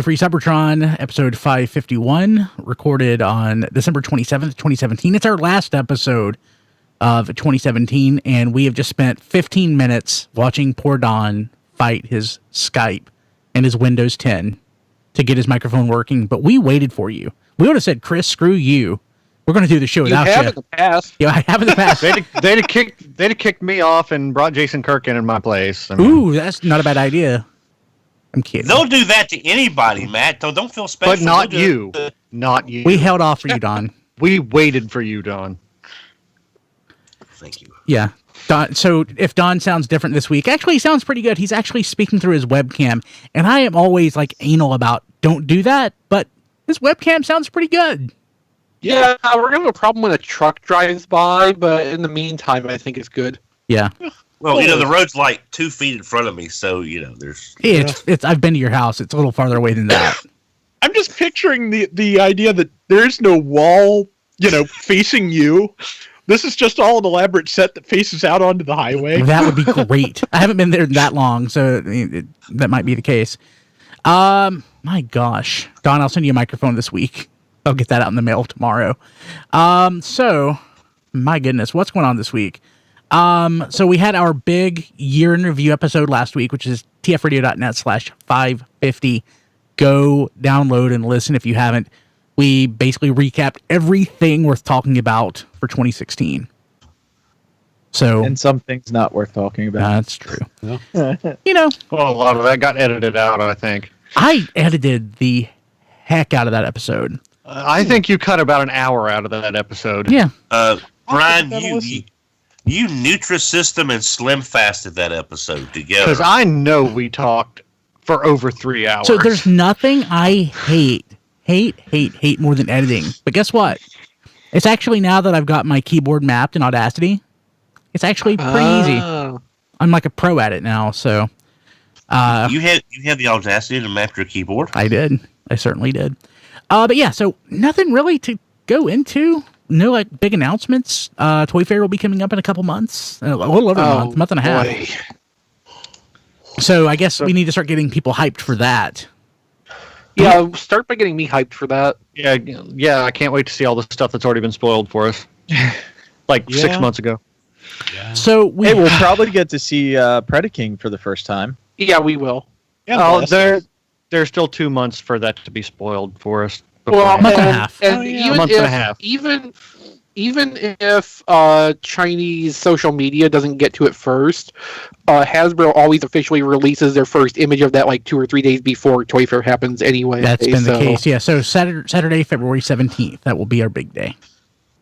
Free Cybertron, episode 551, recorded on December 27th, 2017. It's our last episode of 2017, and we have just spent 15 minutes watching poor Don fight his Skype and his Windows 10 to get his microphone working, but we waited for you. We would have said, Chris, screw you. We're going to do the show without you. You have in the past. Yeah, I have in the past. they'd have kicked me off and brought Jason Kirk in my place. Ooh, that's not a bad idea. I'm kidding. They'll do that to anybody, Matt. Don't feel special. But not you. Not you. We held off for you, Don. We waited for you, Don. Thank you. Yeah. Don, so if Don sounds different this week, actually he sounds pretty good. He's actually speaking through his webcam, and I am always like anal about don't do that, but his webcam sounds pretty good. Yeah, we're going to have a problem when a truck drives by, but in the meantime, I think it's good. Yeah. Well, the road's like 2 feet in front of me, so, there's... It's I've been to your house. It's a little farther away than that. I'm just picturing the idea that there's no wall, facing you. This is just all an elaborate set that faces out onto the highway. That would be great. I haven't been there that long, so that might be the case. My gosh. Don, I'll send you a microphone this week. I'll get that out in the mail tomorrow. So, my goodness, what's going on this week? So we had our big year in review episode last week, which is tfradio.net/550. Go download and listen if you haven't. We basically recapped everything worth talking about for 2016. So, and some things not worth talking about. That's true. Yeah. Well, a lot of that got edited out, I think. I edited the heck out of that episode. I think you cut about an hour out of that episode. Yeah. Brian, you Nutrisystem and Slim fasted that episode together. Because I know we talked for over 3 hours. So there's nothing I hate more than editing. But guess what? It's actually, now that I've got my keyboard mapped in Audacity, it's actually pretty easy. I'm like a pro at it now, so. You had the audacity to map your keyboard? I did. I certainly did. But yeah, so nothing really to go into. No big announcements. Toy Fair will be coming up in a couple months. A little over a month and a half. Boy. So I guess we need to start getting people hyped for that. Yeah, start by getting me hyped for that. Yeah, I can't wait to see all the stuff that's already been spoiled for us. 6 months ago. Yeah. So we'll probably get to see Predaking for the first time. Yeah, we will. Yeah, there's still 2 months for that to be spoiled for us. Well, month and a half. And even if Chinese social media doesn't get to it first, Hasbro always officially releases their first image of that 2 or 3 days before Toy Fair happens anyway. That's been the case, yeah. So Saturday, February 17th, that will be our big day.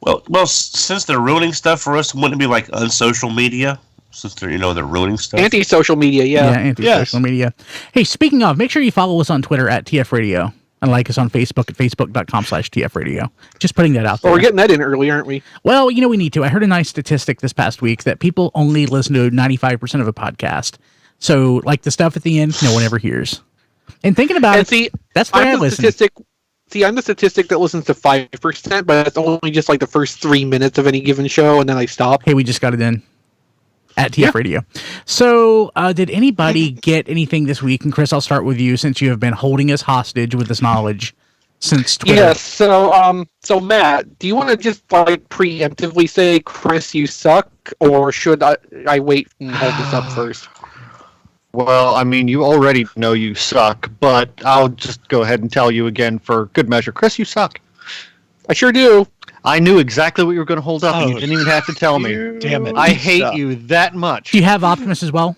Well, since they're ruining stuff for us, wouldn't it be like unsocial media? Since they're ruining stuff. Anti-social media, yeah. Yeah, anti-social media. Hey, speaking of, make sure you follow us on Twitter at TFRadio and like us on Facebook at facebook.com/TFRadio. Just putting that out there. Well, we're getting that in early, aren't we? Well, we need to. I heard a nice statistic this past week that people only listen to 95% of a podcast. So, the stuff at the end, no one ever hears. And thinking about it, that's why I listen. I'm the statistic that listens to 5%, but it's only just the first 3 minutes of any given show, and then I stop. Hey, we just got it in at TF Radio. So, did anybody get anything this week? And Chris, I'll start with you, since you have been holding us hostage with this knowledge since Twitter. Yes. So Matt, do you want to just preemptively say, Chris, you suck, or should I wait and hold this up first? Well, you already know you suck, but I'll just go ahead and tell you again for good measure. Chris, you suck. I sure do. I knew exactly what you were going to hold up, and you didn't even have to tell me. Damn it. I hate you that much. Do you have Optimus as well?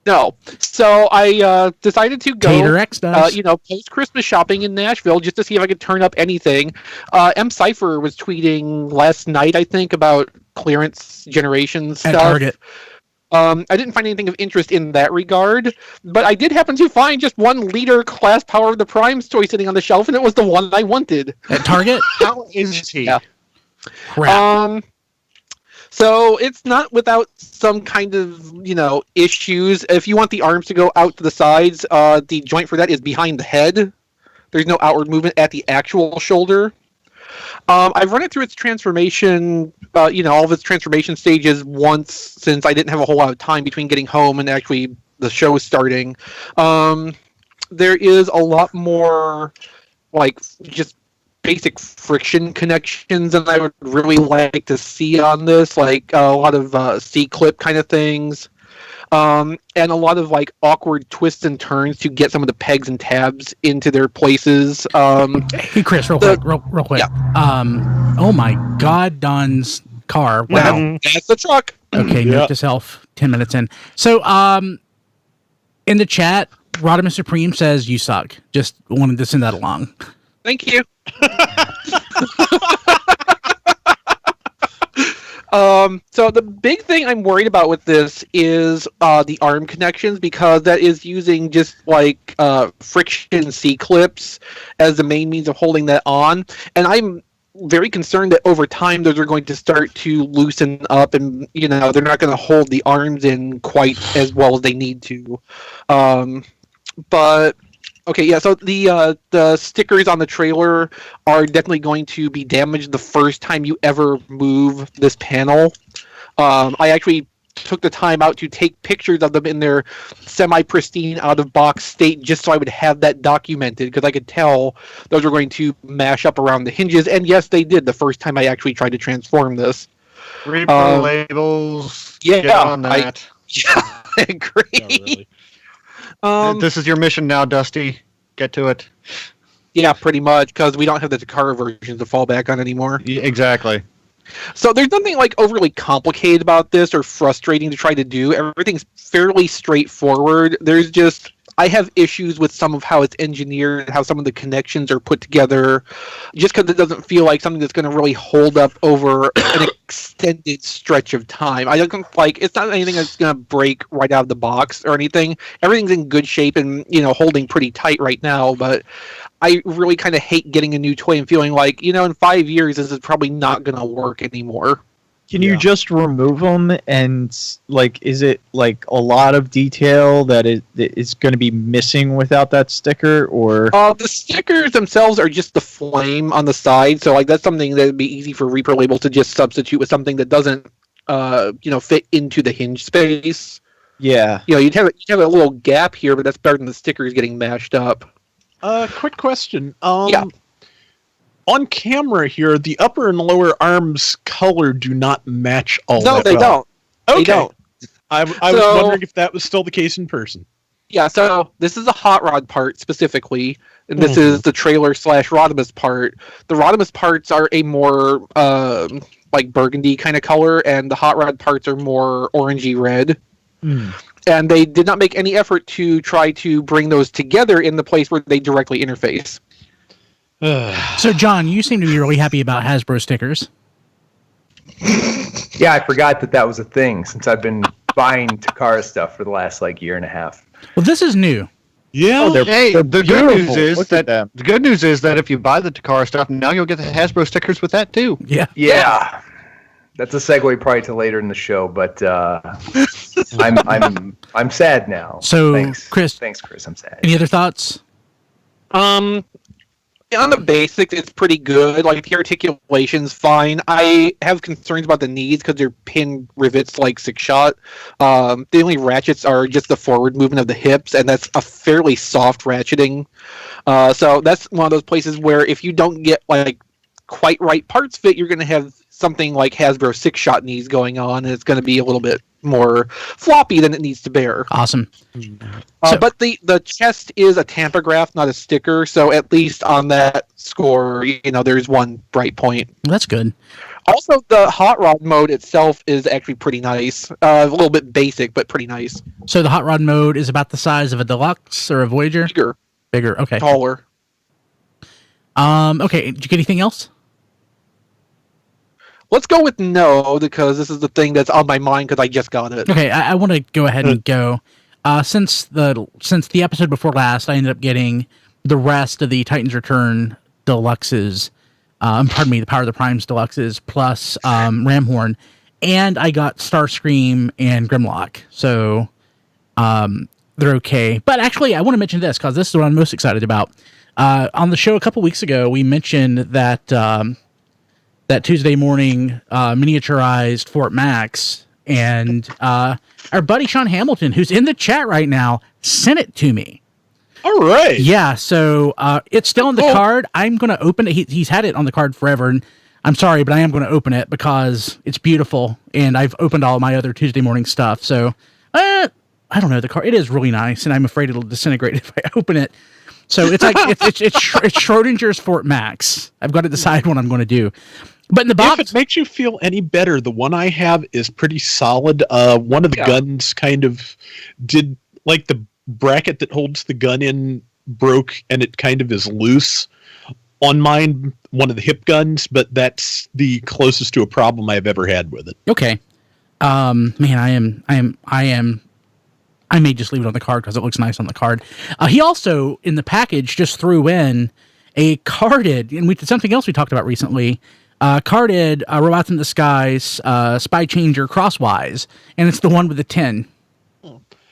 No. So I decided to go, Tater X does. post-Christmas shopping in Nashville just to see if I could turn up anything. M. Cypher was tweeting last night, I think, about clearance generation stuff. At Target. I didn't find anything of interest in that regard, but I did happen to find just 1 liter Class Power of the Primes toy sitting on the shelf, and it was the one I wanted. At Target? How is he? Yeah. Crap. So it's not without some kind of, issues. If you want the arms to go out to the sides, the joint for that is behind the head. There's no outward movement at the actual shoulder. I've run it through its transformation, all of its transformation stages once, since I didn't have a whole lot of time between getting home and actually the show starting. there is a lot more, like, just basic friction connections than I would really like to see on this, like a lot of C-clip kind of things, and a lot of like awkward twists and turns to get some of the pegs and tabs into their places. Hey, Chris, real quick. Yeah. Oh my God, Don's car. Wow. That's the truck. Okay, note to self, 10 minutes in. So, in the chat, Rodimus Supreme says you suck. Just wanted to send that along. Thank you. So the big thing I'm worried about with this is the arm connections, because that is using just like friction C-clips as the main means of holding that on, and I'm very concerned that over time those are going to start to loosen up, and they're not going to hold the arms in quite as well as they need to. But okay, yeah. So the stickers on the trailer are definitely going to be damaged the first time you ever move this panel. I actually took the time out to take pictures of them in their semi-pristine, out-of-box state, just so I would have that documented, because I could tell those were going to mash up around the hinges. And yes, they did the first time I actually tried to transform this. Repro labels. Yeah, Get on that. I agree. This is your mission now, Dusty. Get to it. Yeah, pretty much, because we don't have the Takara versions to fall back on anymore. Yeah, exactly. So there's nothing like overly complicated about this or frustrating to try to do. Everything's fairly straightforward. There's just, I have issues with some of how it's engineered, how some of the connections are put together, just because it doesn't feel like something that's going to really hold up over an extended stretch of time. I don't like, it's not anything that's going to break right out of the box or anything. Everything's in good shape and, holding pretty tight right now, but I really kind of hate getting a new toy and feeling like, in 5 years, this is probably not going to work anymore. Can you just remove them, and is it like a lot of detail that is going to be missing without that sticker, or? The stickers themselves are just the flame on the side, so that's something that would be easy for Reaper Label to just substitute with something that doesn't, fit into the hinge space. Yeah. You'd have a little gap here, but that's better than the stickers getting mashed up. Quick question. Yeah. On camera here, the upper and lower arms color do not match all No, that they well. don't. Okay. They don't. I was wondering if that was still the case in person. Yeah, so this is a hot rod part specifically, and this is the trailer / Rodimus part. The Rodimus parts are a more burgundy kind of color, and the hot rod parts are more orangey red. And they did not make any effort to try to bring those together in the place where they directly interface. So, John, you seem to be really happy about Hasbro stickers. Yeah, I forgot that was a thing, since I've been buying Takara stuff for the last year and a half. Well, this is new. Yeah. The They're good news is that if you buy the Takara stuff, now you'll get the Hasbro stickers with that too. Yeah. Yeah. That's a segue probably to later in the show, but I'm sad now. So, thanks, Chris, I'm sad. Any other thoughts? On the basics, it's pretty good. The articulation's fine. I have concerns about the knees because they're pin rivets like Six Shot. The only ratchets are just the forward movement of the hips, and that's a fairly soft ratcheting. So that's one of those places where if you don't get quite right parts fit, you're going to have something like Hasbro Six Shot knees going on, and it's going to be a little bit more floppy than it needs to bear. Awesome. But the chest is a tampograph, not a sticker, so at least on that score, there's one bright point. That's good. Also, the hot rod mode itself is actually pretty nice. A little bit basic, but pretty nice. So the hot rod mode is about the size of a deluxe or a Voyager? Bigger. Okay. Taller. Okay. Did you get anything else? Let's go with no, because this is the thing that's on my mind because I just got it. Okay, I want to go ahead and go. Since the episode before last, I ended up getting the rest of the Titans Return deluxes. The Power of the Primes deluxes plus Ramhorn, and I got Starscream and Grimlock. So they're okay. But actually, I want to mention this because this is what I'm most excited about. On the show a couple weeks ago, we mentioned that that Tuesday morning miniaturized Fort Max, and our buddy Sean Hamilton, who's in the chat right now, sent it to me. All right. Yeah, so it's still on the card. I'm going to open it. He's had it on the card forever, and I'm sorry, but I am going to open it because it's beautiful, and I've opened all my other Tuesday morning stuff. So, I don't know. The card, it is really nice, and I'm afraid it'll disintegrate if I open it. So it's like it's Schrodinger's Fort Max. I've got to decide what I'm going to do. But in the box, if it makes you feel any better, the one I have is pretty solid. One of the guns kind of did, like, the bracket that holds the gun in broke, and it kind of is loose. On mine, one of the hip guns, but that's the closest to a problem I've ever had with it. Okay. Man, I may just leave it on the card because it looks nice on the card. He also, in the package, just threw in a carded, and we did something else we talked about recently, carded Robots in Disguise Spy Changer Crosswise, and it's the one with the 10.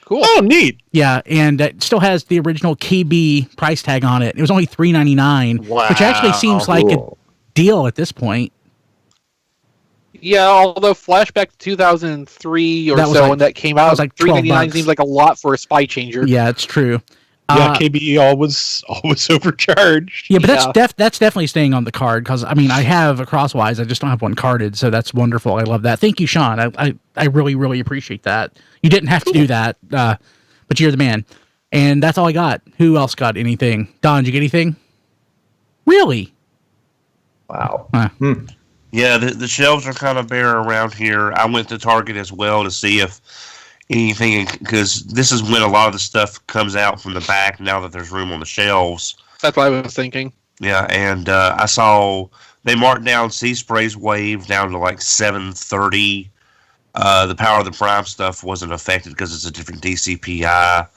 Cool. Oh, neat. Yeah, and it still has the original KB price tag on it. It was only $3.99, which actually seems like a deal at this point. Yeah, although flashback to 2003 or so when that came out, like $3.99 seems like a lot for a spy changer. Yeah, it's true. Yeah, KB always overcharged. Yeah, but that's definitely staying on the card because I mean I have a Crosswise, I just don't have one carded, so that's wonderful. I love that. Thank you, Sean. I really really appreciate that. You didn't have to do that, but you're the man. And that's all I got. Who else got anything? Don, did you get anything? Really? Wow. Yeah, the shelves are kind of bare around here. I went to Target as well to see if anything, because this is when a lot of the stuff comes out from the back now that there's room on the shelves. That's what I was thinking. Yeah, and I saw they marked down Sea Spray's Wave down to like $730. The Power of the Prime stuff wasn't affected because it's a different DCPI.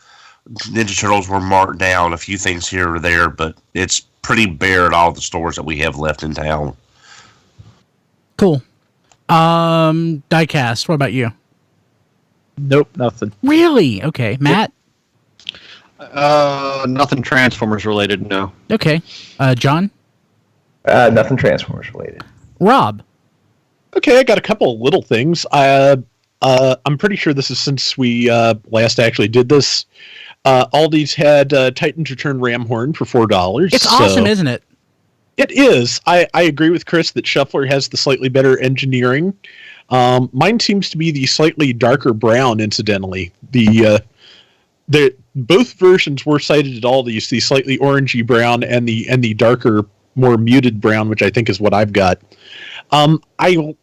Ninja Turtles were marked down, a few things here or there, but it's pretty bare at all the stores that we have left in town. Cool. Diecast, what about you? Nope, nothing. Really? Okay. Matt? Nothing Transformers related, no. Okay. John? Nothing Transformers related. Rob? Okay, I got a couple of little things. I'm pretty sure this is since we last actually did this. Aldi's had Titans Return Ramhorn for $4. It's awesome, isn't it? It is. I agree with Chris that Shuffler has the slightly better engineering. Mine seems to be the slightly darker brown, incidentally. The both versions were cited at Aldi's, the slightly orangey brown and the darker, more muted brown, which I think is what I've got. I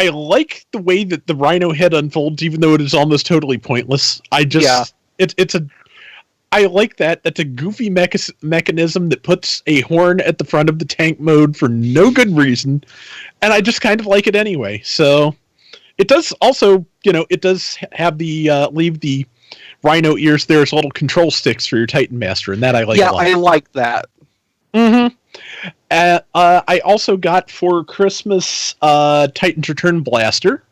like the way that the Rhino head unfolds, even though it is almost totally pointless. I like that. That's a goofy mechanism that puts a horn at the front of the tank mode for no good reason, and I just kind of like it anyway. So it does also, it does have the leave the Rhino ears there as little control sticks for your Titan Master, and that I like a lot. Yeah, I like that. Mm-hmm. I also got for Christmas Titans Return Blaster,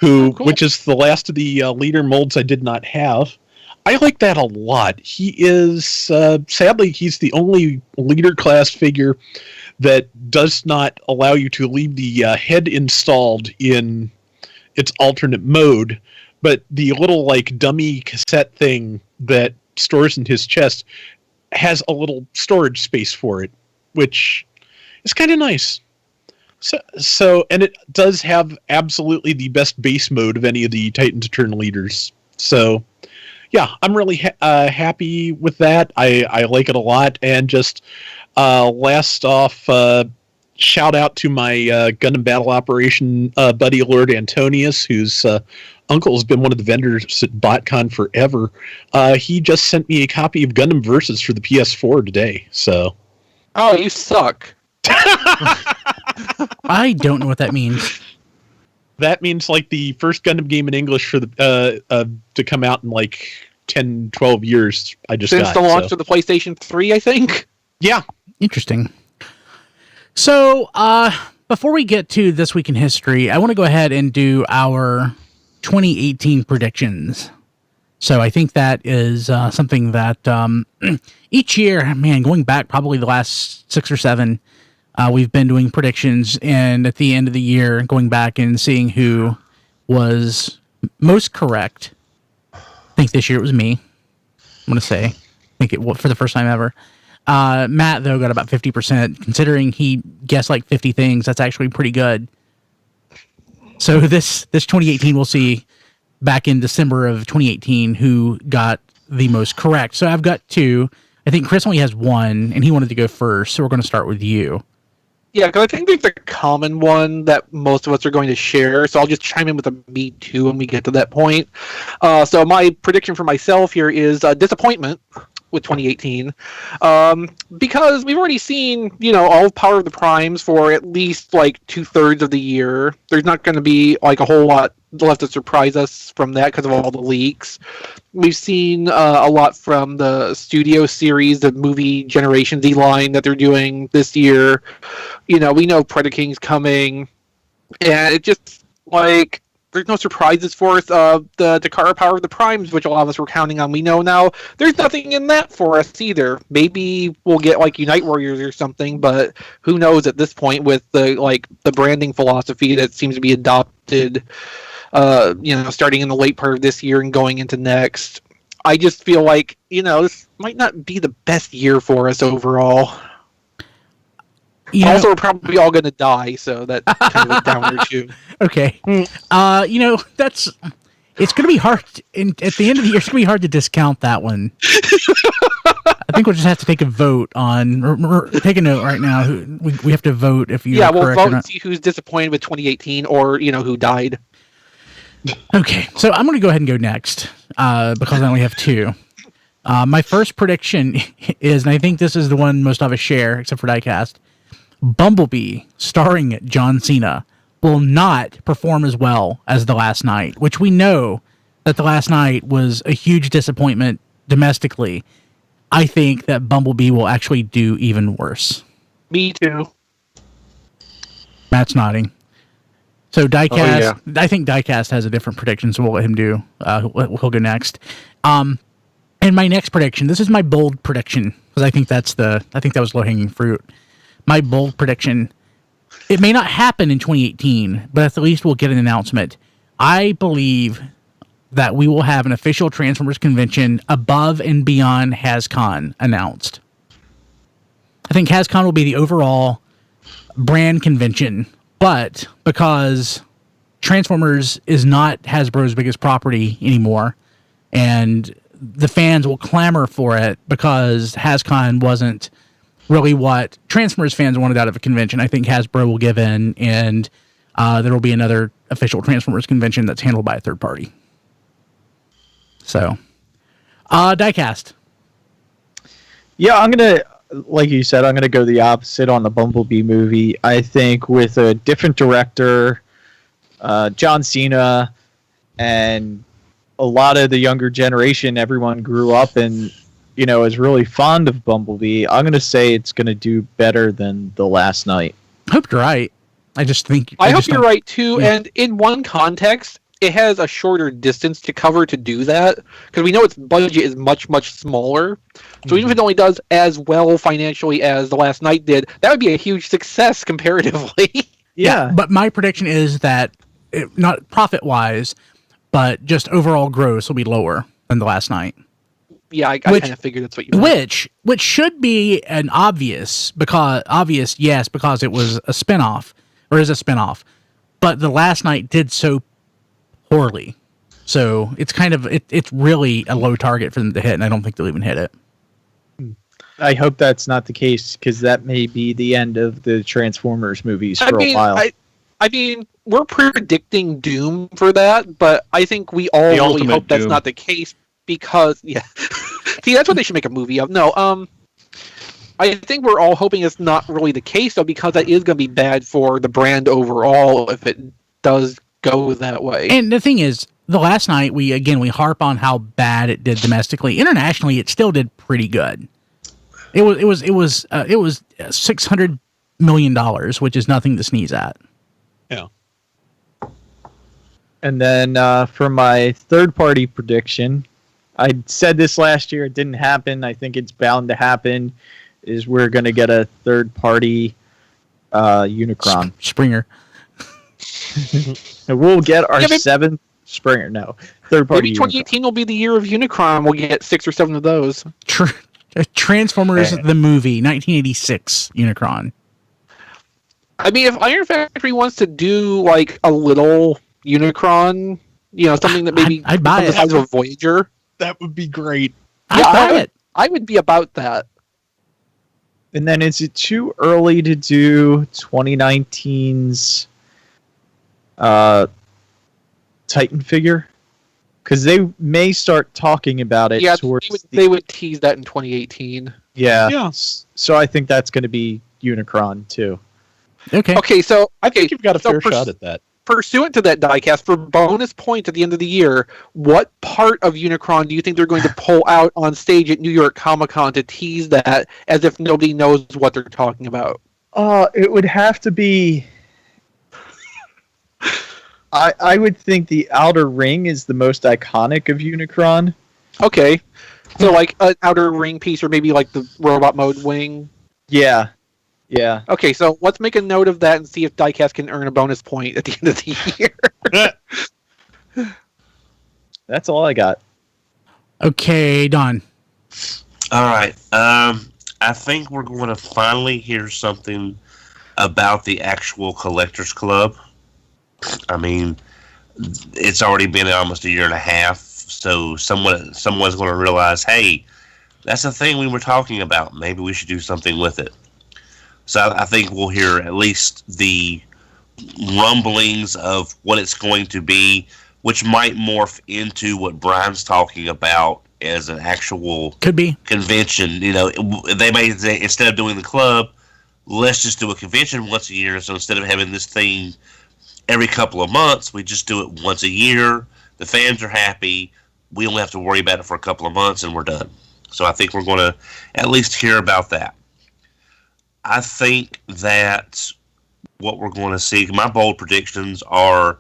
which is the last of the leader molds I did not have. I like that a lot. He is, sadly, he's the only leader class figure that does not allow you to leave the head installed in its alternate mode, but the little, like, dummy cassette thing that stores in his chest has a little storage space for it, which is kind of nice. So, and it does have absolutely the best base mode of any of the Titans Return leaders. So, yeah, I'm really happy with that. I like it a lot. And just last off, shout out to my Gundam Battle Operation buddy, Lord Antonius, whose uncle has been one of the vendors at BotCon forever. He just sent me a copy of Gundam Versus for the PS4 today. So, oh, you suck. I don't know what that means. That means like the first Gundam game in English for the to come out in like 10, 12 years. Since the launch of the PlayStation 3, I think. Yeah. Interesting. So, before we get to This Week in History, I want to go ahead and do our 2018 predictions. So I think that is something that each year, man, going back probably the last 6 or 7, we've been doing predictions, and at the end of the year, going back and seeing who was most correct. I think this year it was me, I'm going to say. think it for the first time ever. Matt, though, got about 50%. Considering he guessed like 50 things, that's actually pretty good. So this 2018, we'll see back in December of 2018 who got the most correct. So I've got 2. I think Chris only has 1, and he wanted to go first. So we're going to start with you. Yeah, because I think there's a common one that most of us are going to share. So I'll just chime in with a me too when we get to that point. So my prediction for myself here is disappointment with 2018, because we've already seen, all of Power of the Primes for at least like 2/3 of the year. There's not going to be like a whole lot left to surprise us from that because of all the leaks. We've seen a lot from the studio series, the movie Generation Z line that they're doing this year. We know Predaking's coming, and it just like there's no surprises for us. The Takara Power of the Primes, which a lot of us were counting on, we know now there's nothing in that for us either. Maybe we'll get like Unite Warriors or something, but who knows at this point with the branding philosophy that seems to be adopted, starting in the late part of this year and going into next. I just feel like, this might not be the best year for us overall. Also, we're probably all going to die, so that's kind of a downer too. Okay. It's going to be hard. At the end of the year, it's going to be hard to discount that one. I think we'll just have to take a vote or take a note right now. We have to vote if you. Yeah, we'll vote and see who's disappointed with 2018 or, who died. Okay, so I'm going to go ahead and go next because I only have 2. My first prediction is, and I think this is the one most of us share, except for Diecast, Bumblebee, starring John Cena, will not perform as well as The Last Night, which we know that The Last Night was a huge disappointment domestically. I think that Bumblebee will actually do even worse. Me too. Matt's nodding. So Diecast, I think Diecast has a different prediction, so we'll let him do. He'll go next. And my next prediction, this is my bold prediction, because I think that was low-hanging fruit. My bold prediction, it may not happen in 2018, but at least we'll get an announcement. I believe that we will have an official Transformers convention above and beyond HasCon announced. I think HasCon will be the overall brand convention, but because Transformers is not Hasbro's biggest property anymore, and the fans will clamor for it because HasCon wasn't really what Transformers fans wanted out of a convention. I think Hasbro will give in, and there will be another official Transformers convention that's handled by a third party. So, Diecast. Yeah, I'm going to, like you said, I'm going to go the opposite on the Bumblebee movie. I think with a different director, John Cena, and a lot of the younger generation, everyone grew up and is really fond of Bumblebee. I'm going to say it's going to do better than The Last Night. I hope you're right. I hope you're right too. Yeah. And in one context, it has a shorter distance to cover to do that, because we know its budget is much, much smaller. So even if it only does as well financially as The Last Night did, that would be a huge success comparatively. Yeah, but my prediction is that, not profit-wise, but just overall gross will be lower than The Last Night. Yeah, I kind of figured that's what you meant. Which should be an obvious, because it was a spinoff, or is a spinoff. But The Last Night did so poorly. So it's it's really a low target for them to hit, and I don't think they'll even hit it. I hope that's not the case, because that may be the end of the Transformers movies for a while. I mean, we're predicting doom for that, but I think we all really hope that's not the case. Because, see, that's what they should make a movie of. No, I think we're all hoping it's not really the case, though, because that is going to be bad for the brand overall if it does go that way. And the thing is, The Last Night, we harp on how bad it did domestically. Internationally, it still did pretty good. It was $600 million, which is nothing to sneeze at. Yeah. And then for my third-party prediction, I said this last year, it didn't happen. I think it's bound to happen, is we're going to get a third-party Unicron. Springer. We'll get our seventh Springer. No, third-party Maybe 2018 will be the year of Unicron. We'll get 6 or 7 of those. Transformers the movie, 1986 Unicron. I mean, if Iron Factory wants to do like a little Unicron, something that maybe I'd buy the it. size of a Voyager, That would be great. I'd buy it. I would be about that. And then is it too early to do 2019's Titan figure? Because they may start talking about it. Yeah, towards they would tease that in 2018. Yeah. So I think that's going to be Unicron too. Okay, so I think you've got a fair so shot at that. Pursuant to that diecast, for bonus points at the end of the year, what part of Unicron do you think they're going to pull out on stage at New York Comic Con to tease that as if nobody knows what they're talking about? It would have to be. I would think the outer ring is the most iconic of Unicron. Okay, so like an outer ring piece, or maybe like the robot mode wing. Yeah. Okay, so let's make a note of that and see if diecast can earn a bonus point at the end of the year. That's all I got. Okay, Don. All right. I think we're going to finally hear something about the actual Collectors Club. I mean, it's already been almost a year and a half, so someone's going to realize, hey, that's the thing we were talking about. Maybe we should do something with it. So I think we'll hear at least the rumblings of what it's going to be, which might morph into what Brian's talking about as an actual convention. They may say, instead of doing the club, let's just do a convention once a year. So instead of having this thing every couple of months, we just do it once a year. The fans are happy. We only have to worry about it for a couple of months, and we're done. So I think we're going to at least hear about that. I think that what we're going to see, my bold predictions are,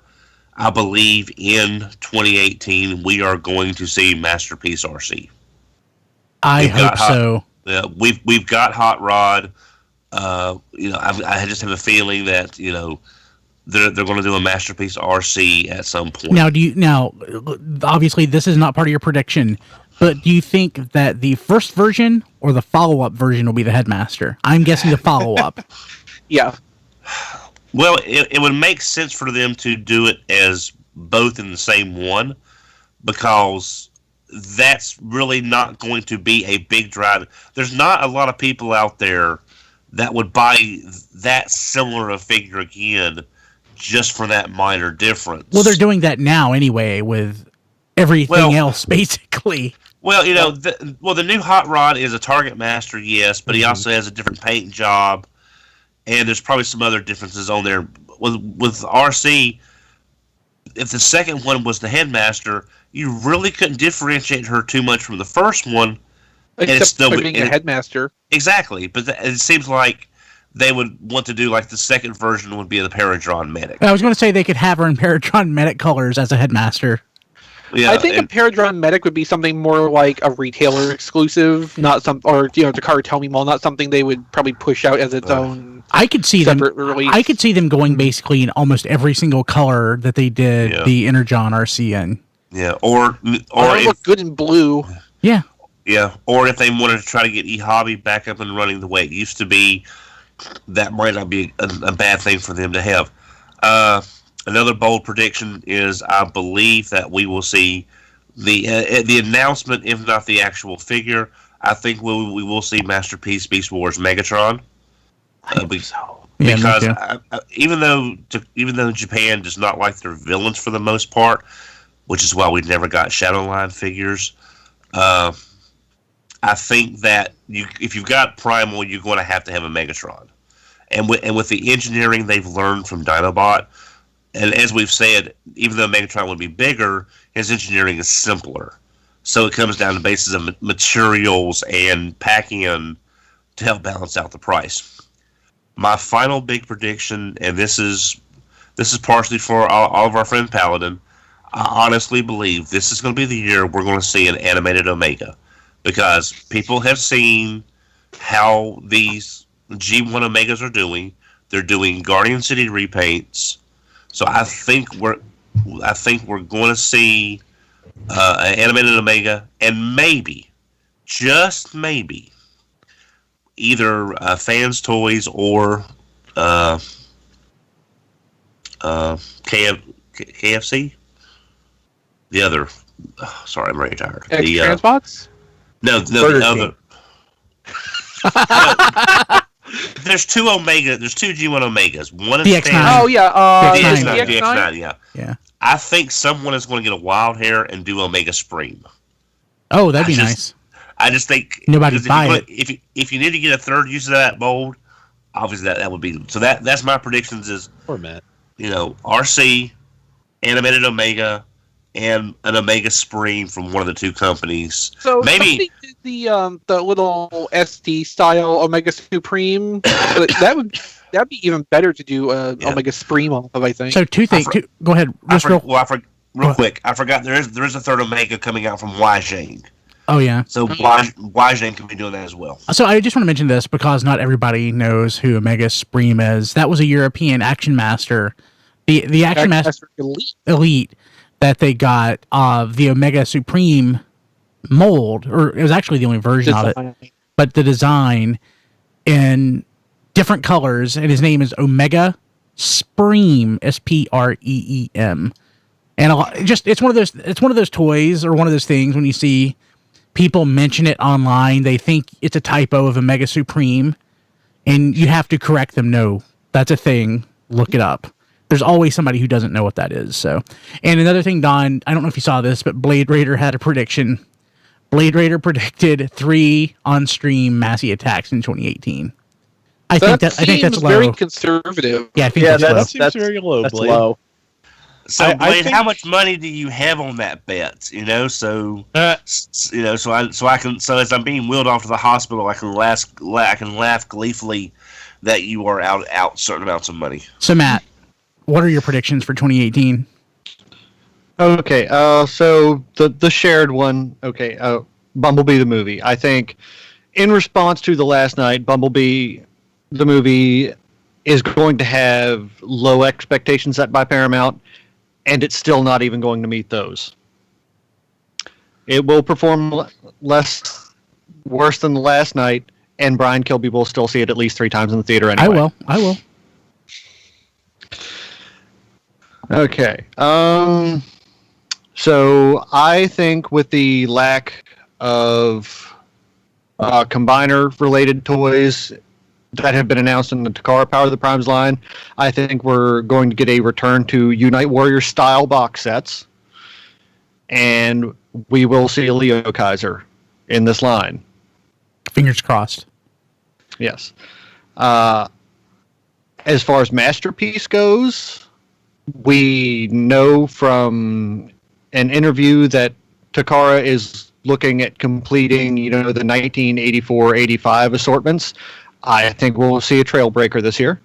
I believe in 2018, we are going to see Masterpiece RC. I hope so. We've got Hot Rod. I just have a feeling that, they're going to do a Masterpiece RC at some point. Now, obviously this is not part of your prediction, but do you think that the first version or the follow-up version will be the Headmaster? I'm guessing the follow-up. Yeah. Well, it would make sense for them to do it as both in the same one, because that's really not going to be a big drive. There's not a lot of people out there that would buy that similar a figure again just for that minor difference. Well, they're doing that now anyway with everything else, basically. Well, the new Hot Rod is a Target Master, yes, but he also has a different paint job, and there's probably some other differences on there. With RC, if the second one was the Headmaster, you really couldn't differentiate her too much from the first one. Except for being a Headmaster. Exactly, but it seems like they would want to do like the second version would be the Paradron Medic. I was going to say they could have her in Paradron Medic colors as a Headmaster. Yeah, I think a Paradron Medic would be something more like a retailer exclusive, not Takara Tomy Mall, not something they would probably push out as its own. I could see separate release. I could see them going basically in almost every single color that they did the Energon RC in. Yeah, or it look good in blue. Yeah. Yeah, or if they wanted to try to get eHobby back up and running the way it used to be, that might not be a bad thing for them to have. Another bold prediction is I believe that we will see the announcement, if not the actual figure. I think we will see Masterpiece Beast Wars Megatron. I think so. Because even though Japan does not like their villains for the most part, which is why we never got Shadowline figures, I think that if you've got Primal, you're going to have a Megatron. And with the engineering they've learned from Dinobot, and as we've said, even though Megatron would be bigger, his engineering is simpler. So it comes down to basis of materials and packing in to help balance out the price. My final big prediction, and this is partially for all of our friend Paladin, I honestly believe this is going to be the year we're going to see an animated Omega. Because people have seen how these G1 Omegas are doing. They're doing Guardian City repaints. So I think we're going to see an animated Omega, and maybe just maybe, either Fans Toys or KFC. The other, sorry, I'm very tired. The Transbots? No, Burger the other. There's two Omega. There's two G1 Omegas. One is DX9. Oh yeah, DX9. Yeah. I think someone is going to get a wild hair and do Omega Supreme. Oh, that'd be nice. I just think Nobody buy it. If you need to get a third use of that mold, obviously that would be so. That's my predictions. Is Poor Matt. RC, animated Omega, and an Omega Supreme from one of the two companies. So maybe the little SD style Omega Supreme. That'd be even better to do Omega Supreme of, I think. So two things. Go ahead. Real quick. I forgot there is a third Omega coming out from Weijing. Oh yeah. So Weijing can be doing that as well. So I just want to mention this because not everybody knows who Omega Supreme is. That was a European Action Master, the Action Master Elite that they got of the Omega Supreme mold, or it was actually the only version of it, but the design in different colors, and his name is Omega Spreem, Spreem, and it's one of those toys or one of those things when you see people mention it online, they think it's a typo of Omega Supreme, and you have to correct them. No, that's a thing. Look it up. There's always somebody who doesn't know what that is. So, and another thing, Don, I don't know if you saw this, but Blade Raider had a prediction. Blade Raider predicted 3 on-stream Massey attacks in 2018. I think that's low. Very conservative. Yeah, I think that seems very low. That's Blade. low. So, Blade, I think, how much money do you have on that bet? So as I'm being wheeled off to the hospital, I can laugh gleefully that you are out certain amounts of money. So, Matt, what are your predictions for 2018? Okay, so the shared one. Okay, Bumblebee the movie. I think in response to the last night, Bumblebee the movie is going to have low expectations set by Paramount, and it's still not even going to meet those. It will perform worse than the last night, and Brian Kilby will still see it at least 3 times in the theater anyway. I will. Okay. So I think with the lack of combiner-related toys that have been announced in the Takara Power of the Primes line, I think we're going to get a return to Unite Warrior style box sets, and we will see a Leo Kaiser in this line. Fingers crossed. Yes. As far as Masterpiece goes, we know from an interview that Takara is looking at completing, the 1984-85 assortments. I think we'll see a Trailbreaker this year.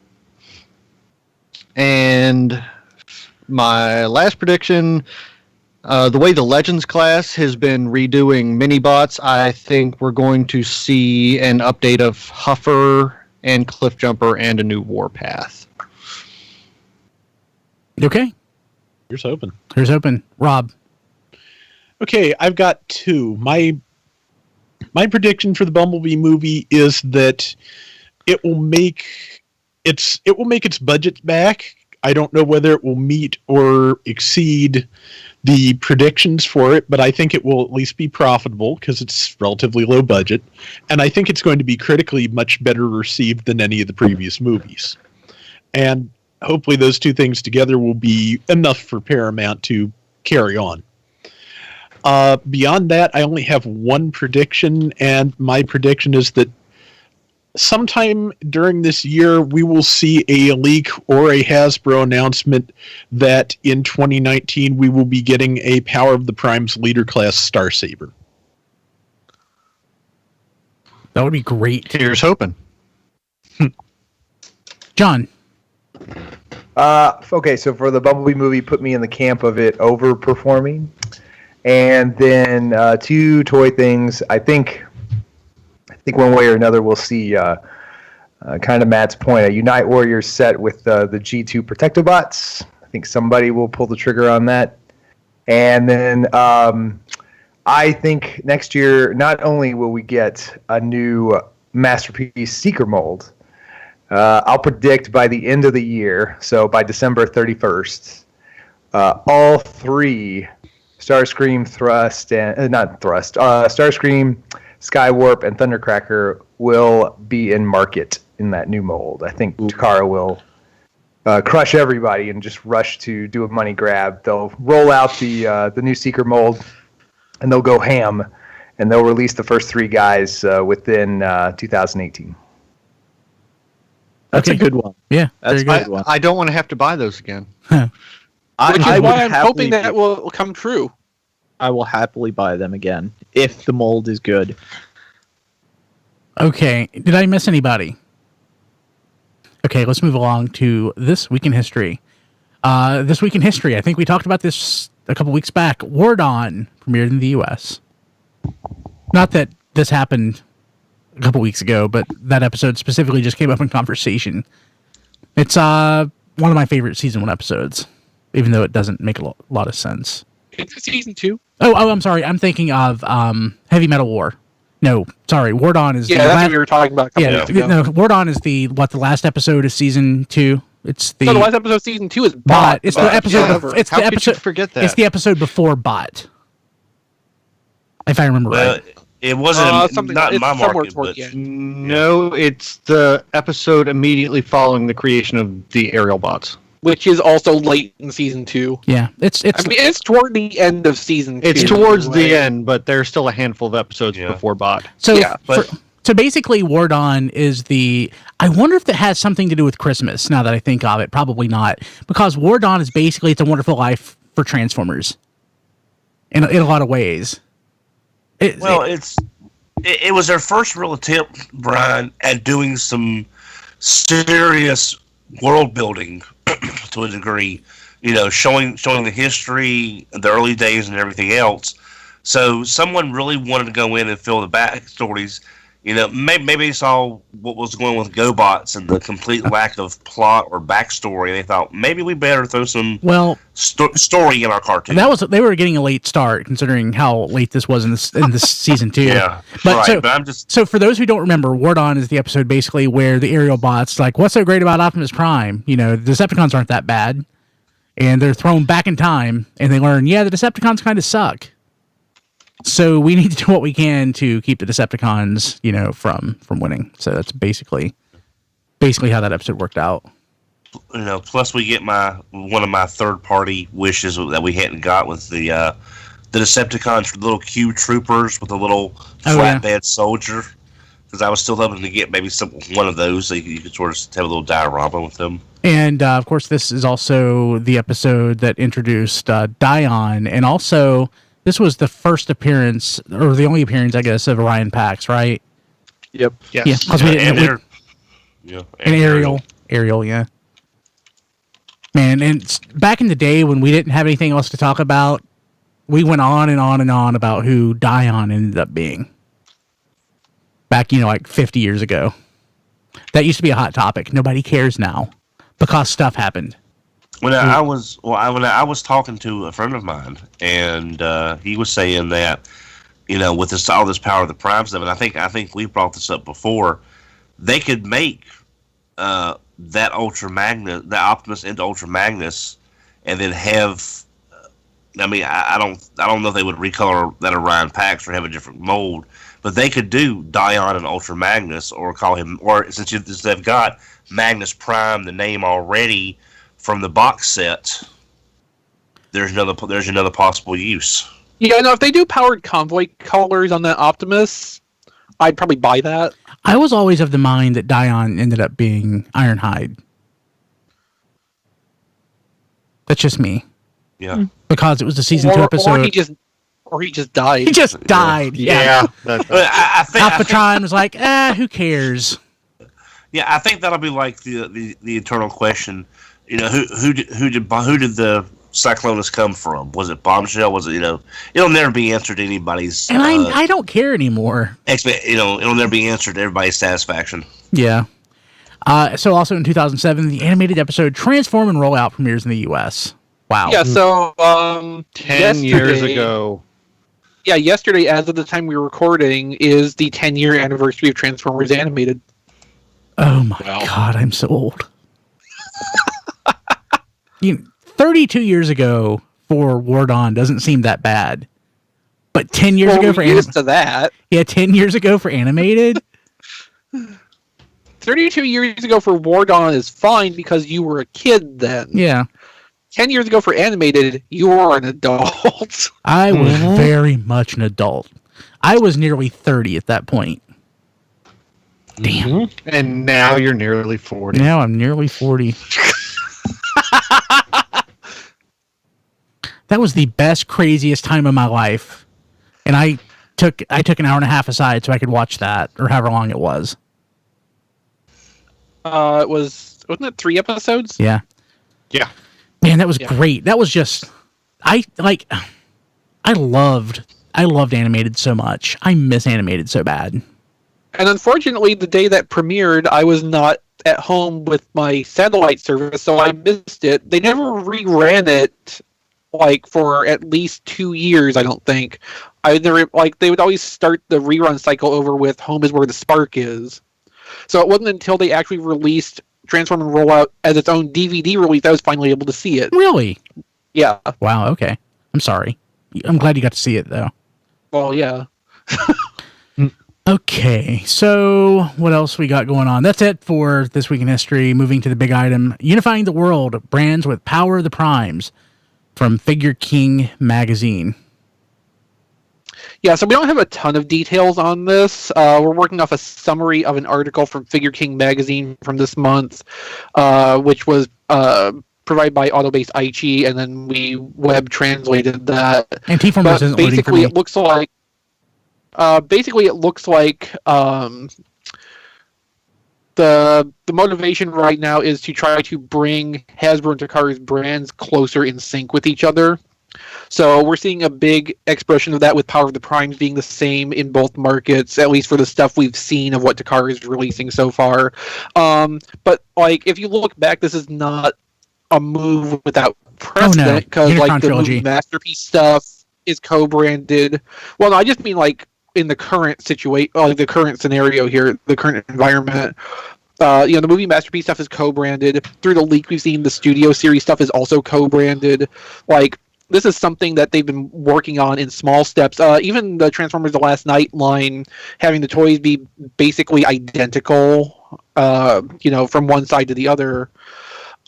And my last prediction, the way the Legends class has been redoing mini-bots, I think we're going to see an update of Huffer and Cliffjumper and a new Warpath. Okay. Here's hoping. Rob. Okay, I've got 2. My prediction for the Bumblebee movie is that it will make its budget back. I don't know whether it will meet or exceed the predictions for it, but I think it will at least be profitable because it's relatively low budget, and I think it's going to be critically much better received than any of the previous movies. And hopefully those two things together will be enough for Paramount to carry on. Beyond that, I only have one prediction, and my prediction is that sometime during this year, we will see a leak or a Hasbro announcement that in 2019 we will be getting a Power of the Primes Leader Class Star Saber. That would be great. Here's hoping. John. Okay, so for the Bumblebee movie, put me in the camp of it overperforming. And then 2 toy things. I think one way or another we'll see, kind of Matt's point, a Unite Warriors set with the G2 Protectobots. I think somebody will pull the trigger on that. And then I think next year, not only will we get a new Masterpiece Seeker mold, I'll predict by the end of the year, so by December 31st, all three Starscream Starscream, Skywarp, and Thundercracker will be in market in that new mold. I think Takara will crush everybody and just rush to do a money grab. They'll roll out the new Seeker mold, and they'll go ham, and they'll release the first three guys within 2018. That's a good one. Yeah, That's very a good. good one. I don't want to have to buy those again. Which is I would why I'm happily hoping that will come true. I will happily buy them again if the mold is good. Okay, did I miss anybody? Okay, let's move along to This Week in History. This Week in History, I think we talked about this a couple weeks back. War Dawn premiered in the U.S. Not that this happened a couple weeks ago, but that episode specifically just came up in conversation. It's one of my favorite season 1 episodes, even though it doesn't make a lot of sense. It's season 2. Oh, I'm sorry. I'm thinking of Heavy Metal War. No, sorry. War Dawn is Yeah, that's what we were talking about a couple weeks ago. no, War Dawn is the last episode of season 2. It's the So the last episode of season 2 is Bot. It's the episode. Yeah. It's How the could episode. you forget that? It's the episode before Bot. If I remember Well, right. it wasn't something not in it's my somewhere market, toward but the end. No, it's the episode immediately following the creation of the aerial bots. Which is also late in season 2. Yeah, it's I mean, it's toward the end of season 2. It's towards right? the end, but there's still a handful of episodes Yeah. before bot. so. yeah, but- So basically, War Dawn is the. I wonder if that has something to do with Christmas. Now that I think of it, probably not, because War Dawn is basically It's a Wonderful Life for Transformers. In a lot of ways. It was their first real attempt, Brian, at doing some serious world building to a degree. You know, showing the history, the early days, and everything else. So someone really wanted to go in and fill the backstories. You know, maybe they saw what was going on with GoBots and the complete lack of plot or backstory. And they thought maybe we better throw some story in our cartoon. They were getting a late start considering how late this was in this season 2. Yeah, but right. So, but I'm just so for those who don't remember, War Dawn is the episode basically where the aerial bots like, what's so great about Optimus Prime? You know, the Decepticons aren't that bad, and they're thrown back in time, and they learn, the Decepticons kind of suck. So we need to do what we can to keep the Decepticons, from winning. So that's basically how that episode worked out. Plus we get one of my third party wishes that we hadn't got with the Decepticons, little Q troopers with a little flatbed soldier. Because I was still hoping to get maybe one of those so you could sort of have a little diorama with them. And of course, this is also the episode that introduced Dion, and also. This was the first appearance, or the only appearance, I guess, of Orion Pax, right? Yep. Yes. Yeah, because and Ariel, yeah. Man, and back in the day when we didn't have anything else to talk about, we went on and on and on about who Dion ended up being. Back, like 50 years ago. That used to be a hot topic. Nobody cares now because stuff happened. When I was talking to a friend of mine, and he was saying that, with all this power of the Primes stuff, and I think we brought this up before, they could make that Ultra Magnus, the Optimus into Ultra Magnus, and then have. I don't know if they would recolor that Orion Pax or have a different mold, but they could do Dion and Ultra Magnus, or call him, or since they've got Magnus Prime, the name already. From the box set, there's another possible use. Yeah, if they do powered convoy colors on that Optimus, I'd probably buy that. I was always of the mind that Dion ended up being Ironhide. That's just me. Yeah. Because it was the season 2 episode. Or he just died. He just died. Yeah. I think Alphatron was like, who cares? Yeah, I think that'll be like the eternal question. Who did the Cyclonus come from? Was it Bombshell? Was it It'll never be answered to anybody's. And I don't care anymore. It'll never be answered to everybody's satisfaction. Yeah. So also in 2007, the animated episode Transform and Rollout premieres in the U.S. Wow. Yeah. So 10 years ago. Yeah, yesterday, as of the time we were recording, is the 10-year anniversary of Transformers Animated. Oh my God, I'm so old. 32 years ago for War Dawn doesn't seem that bad. But 10 years ago for used to that. Yeah, 10 years ago for animated? 32 years ago for War Dawn is fine because you were a kid then. Yeah. 10 years ago for animated, you were an adult. I was very much an adult. I was nearly 30 at that point. Damn. And now you're nearly 40. Now I'm nearly 40. That was the best, craziest time of my life. And I took an hour and a half aside so I could watch that, or however long it was. Wasn't it 3 episodes? Yeah. Yeah. Man, that was great. That was just I loved animated so much. I miss animated so bad. And unfortunately, the day that premiered, I was not at home with my satellite service, so I missed it. They never reran it for at least 2 years, I don't think. They would always start the rerun cycle over with "Home is where the spark is." So it wasn't until they actually released Transformers Rollout as its own DVD release that I was finally able to see it. Really? Yeah. Wow, okay. I'm sorry. I'm glad you got to see it, though. Well, yeah. Okay, so what else we got going on? That's it for This Week in History. Moving to the big item. Unifying the World, brands with Power of the Primes from Figure King magazine. Yeah, so we don't have a ton of details on this. We're working off a summary of an article from Figure King magazine from this month, which was provided by Autobase Aichi, and then we web translated that. And TFormers isn't loading for me. It looks like the motivation right now is to try to bring Hasbro and Takara's brands closer in sync with each other. So we're seeing a big expression of that with Power of the Primes being the same in both markets, at least for the stuff we've seen of what Takara is releasing so far. But if you look back, this is not a move without precedent, because Unicron the trilogy. movie Masterpiece stuff is co-branded. Well, no, I just mean in the current situation, the current scenario here, the current environment. The movie Masterpiece stuff is co-branded. Through the leak we've seen, the Studio Series stuff is also co-branded. This is something that they've been working on in small steps. Even the Transformers The Last Night line, having the toys be basically identical, from one side to the other.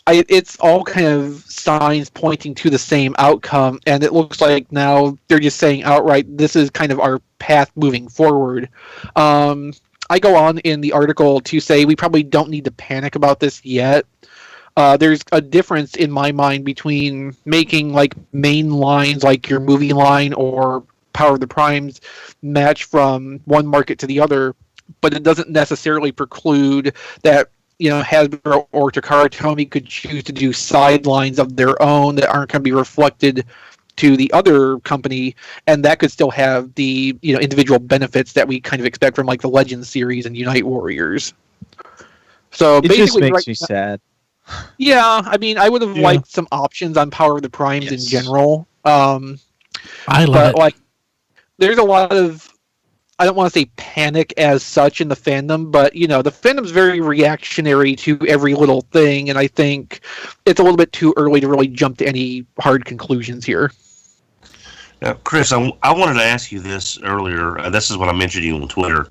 It's all kind of signs pointing to the same outcome, and it looks like now they're just saying outright, this is kind of our path moving forward. I go on in the article to say we probably don't need to panic about this yet. There's a difference in my mind between making main lines like your movie line or Power of the Primes match from one market to the other, but it doesn't necessarily preclude that Hasbro or Takara Tomy could choose to do sidelines of their own that aren't going to be reflected to the other company, and that could still have the individual benefits that we kind of expect from the Legends series and Unite Warriors. So it basically, just makes me sad. Yeah, I mean, I would have liked some options on Power of the Primes in general. I love it. There's a lot of, I don't want to say panic as such in the fandom, but the fandom's very reactionary to every little thing, and I think it's a little bit too early to really jump to any hard conclusions here. Now, Chris, I wanted to ask you this earlier. This is what I mentioned to you on Twitter.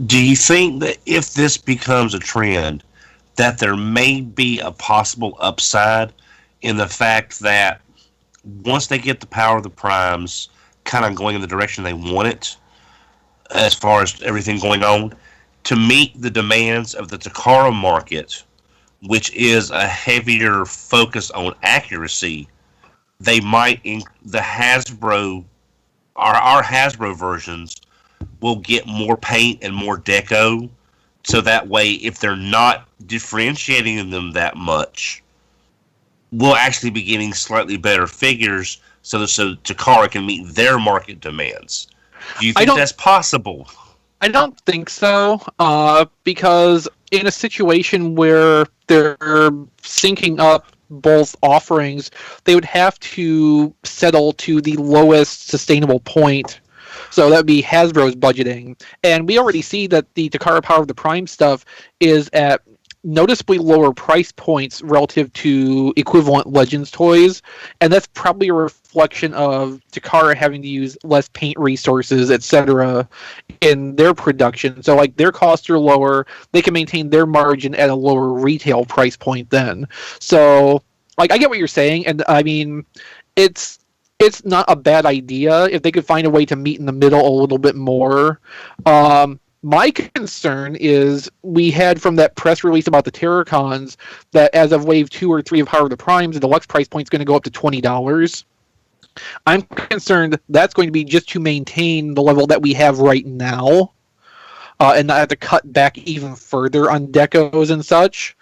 Do you think that if this becomes a trend, that there may be a possible upside in the fact that once they get the Power of the Primes kind of going in the direction they want it, as far as everything going on, to meet the demands of the Takara market, which is a heavier focus on accuracy, they might, the Hasbro, our Hasbro versions will get more paint and more deco, so that way, if they're not differentiating them that much, we'll actually be getting slightly better figures so Takara can meet their market demands. Do you think that's possible? I don't think so, because in a situation where they're syncing up both offerings, they would have to settle to the lowest sustainable point So that would be Hasbro's budgeting. And we already see that the Takara Power of the Prime stuff is at noticeably lower price points relative to equivalent Legends toys, and that's probably a reflection of Takara having to use less paint resources, etc., in their production. So like their costs are lower, they can maintain their margin at a lower retail price point then. So like I get what you're saying, and I mean it's not a bad idea if they could find a way to meet in the middle a little bit more. My concern is we had from that press release about the Terracons that as of Wave 2 or 3 of Power of the Primes, the deluxe price point is going to go up to $20. I'm concerned that's going to be just to maintain the level that we have right now and not have to cut back even further on decos and such.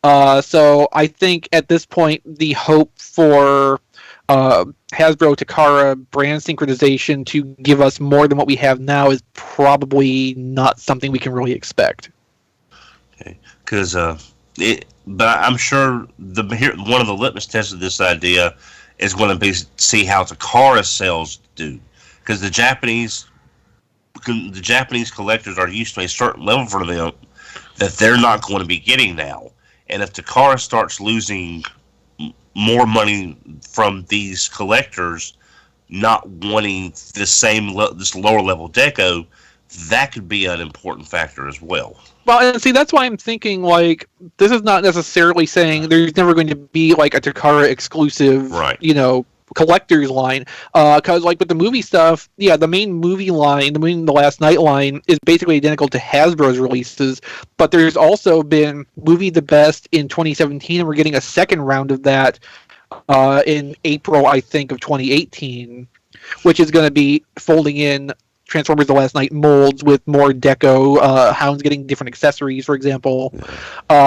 So I think at this point, the hope for Hasbro Takara brand synchronization to give us more than what we have now is probably not something we can really expect. Okay, because but I'm sure one of the litmus tests of this idea is going to be see how Takara sales do, because the Japanese collectors are used to a certain level for them that they're not going to be getting now, and if Takara starts losing more money from these collectors not wanting this lower level deco, that could be an important factor as well. Well, and see, that's why I'm thinking, like, this is not necessarily saying there's never going to be, like, a Takara exclusive, right, collector's line. Because, like, with the movie stuff, yeah, the main movie line, the Last Night line, is basically identical to Hasbro's releases. But there's also been Movie the Best in 2017, and we're getting a second round of that in April, I think, of 2018, which is going to be folding in Transformers The Last Night molds with more deco, Hounds getting different accessories, for example.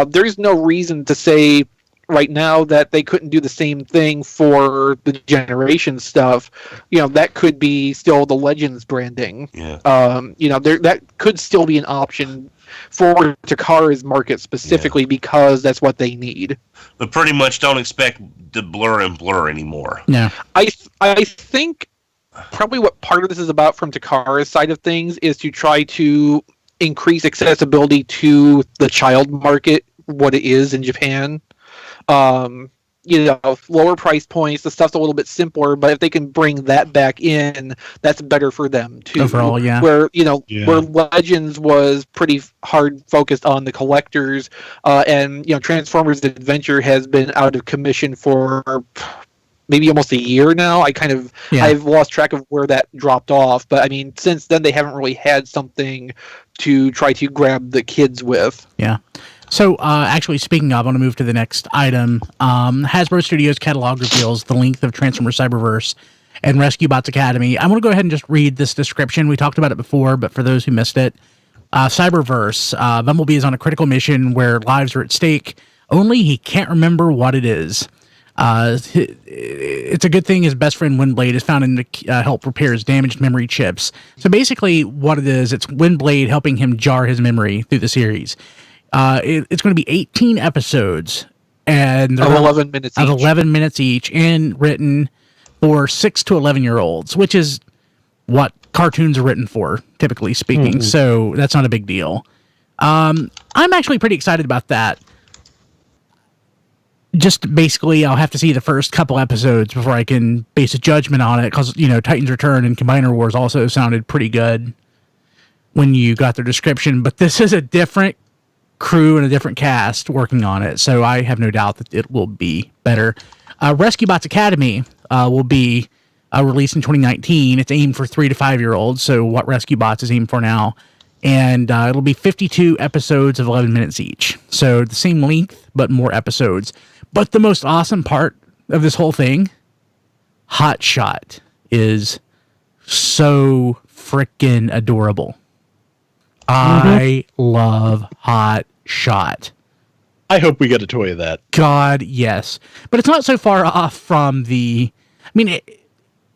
There's no reason to say right now that they couldn't do the same thing for the Generation stuff. That could be still the Legends branding. Yeah. That could still be an option for Takara's market specifically because that's what they need. But pretty much don't expect the blur and blur anymore. No. I think probably what part of this is about from Takara's side of things is to try to increase accessibility to the child market, what it is in Japan. Lower price points, the stuff's a little bit simpler, but if they can bring that back in, that's better for them too. Overall, yeah. Where Legends was pretty hard focused on the collectors, and Transformers Adventure has been out of commission for maybe almost a year now. I've lost track of where that dropped off, but I mean, since then they haven't really had something to try to grab the kids with. Yeah. So, actually, speaking of, I want to move to the next item. Hasbro Studios catalog reveals the length of Transformers Cyberverse and Rescue Bots Academy. I want to go ahead and just read this description. We talked about it before, but for those who missed it, Cyberverse, Bumblebee is on a critical mission where lives are at stake, only he can't remember what it is. It's a good thing his best friend Windblade is found in to help repair his damaged memory chips. So basically what it is, it's Windblade helping him jar his memory through the series. It's going to be 18 episodes and of 11 minutes of each. 11 minutes each, and written for 6 to 11-year-olds, which is what cartoons are written for, typically speaking. So that's not a big deal. I'm actually pretty excited about that. Just basically, I'll have to see the first couple episodes before I can base a judgment on it, because Titans Return and Combiner Wars also sounded pretty good when you got their description, but this is a different crew and a different cast working on it, so I have no doubt that it will be better. Rescue Bots Academy will be released in 2019. It's aimed for 3 to 5-year-olds, so what Rescue Bots is aimed for now, and it'll be 52 episodes of 11 minutes each, so the same length but more episodes. But the most awesome part of this whole thing, Hot Shot is so freaking adorable. I love Hot Shot. I hope we get a toy of that. God, yes. But it's not so far off from the... I mean,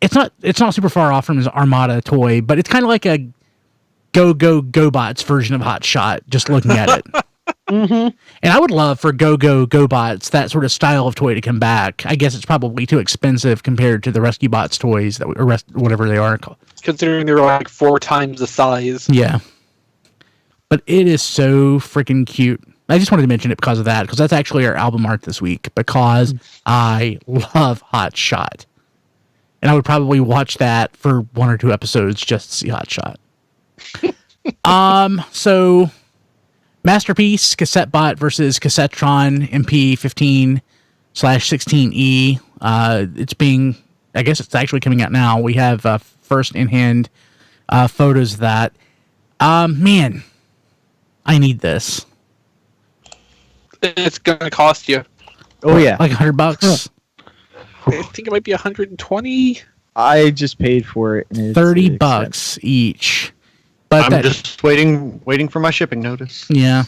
it's not super far off from his Armada toy, but it's kind of like a GoBots version of Hot Shot, just looking at it. Mm-hmm. And I would love for GoBots, that sort of style of toy, to come back. I guess it's probably too expensive compared to the Rescue Bots toys that whatever they are. Considering they're like 4 times the size. Yeah. But it is so freaking cute. I just wanted to mention it because of that, because that's actually our album art this week, because I love Hot Shot. And I would probably watch that for 1 or 2 episodes just to see Hot Shot. So Masterpiece Cassette Bot versus Cassettron MP15/16E. It's being, I guess it's actually coming out now. We have first in hand photos of that. Man, I need this. It's gonna cost you. Oh yeah, Like $100. I think it might be 120. I just paid for it. And it's $30 each. But I'm just waiting for my shipping notice. yeah.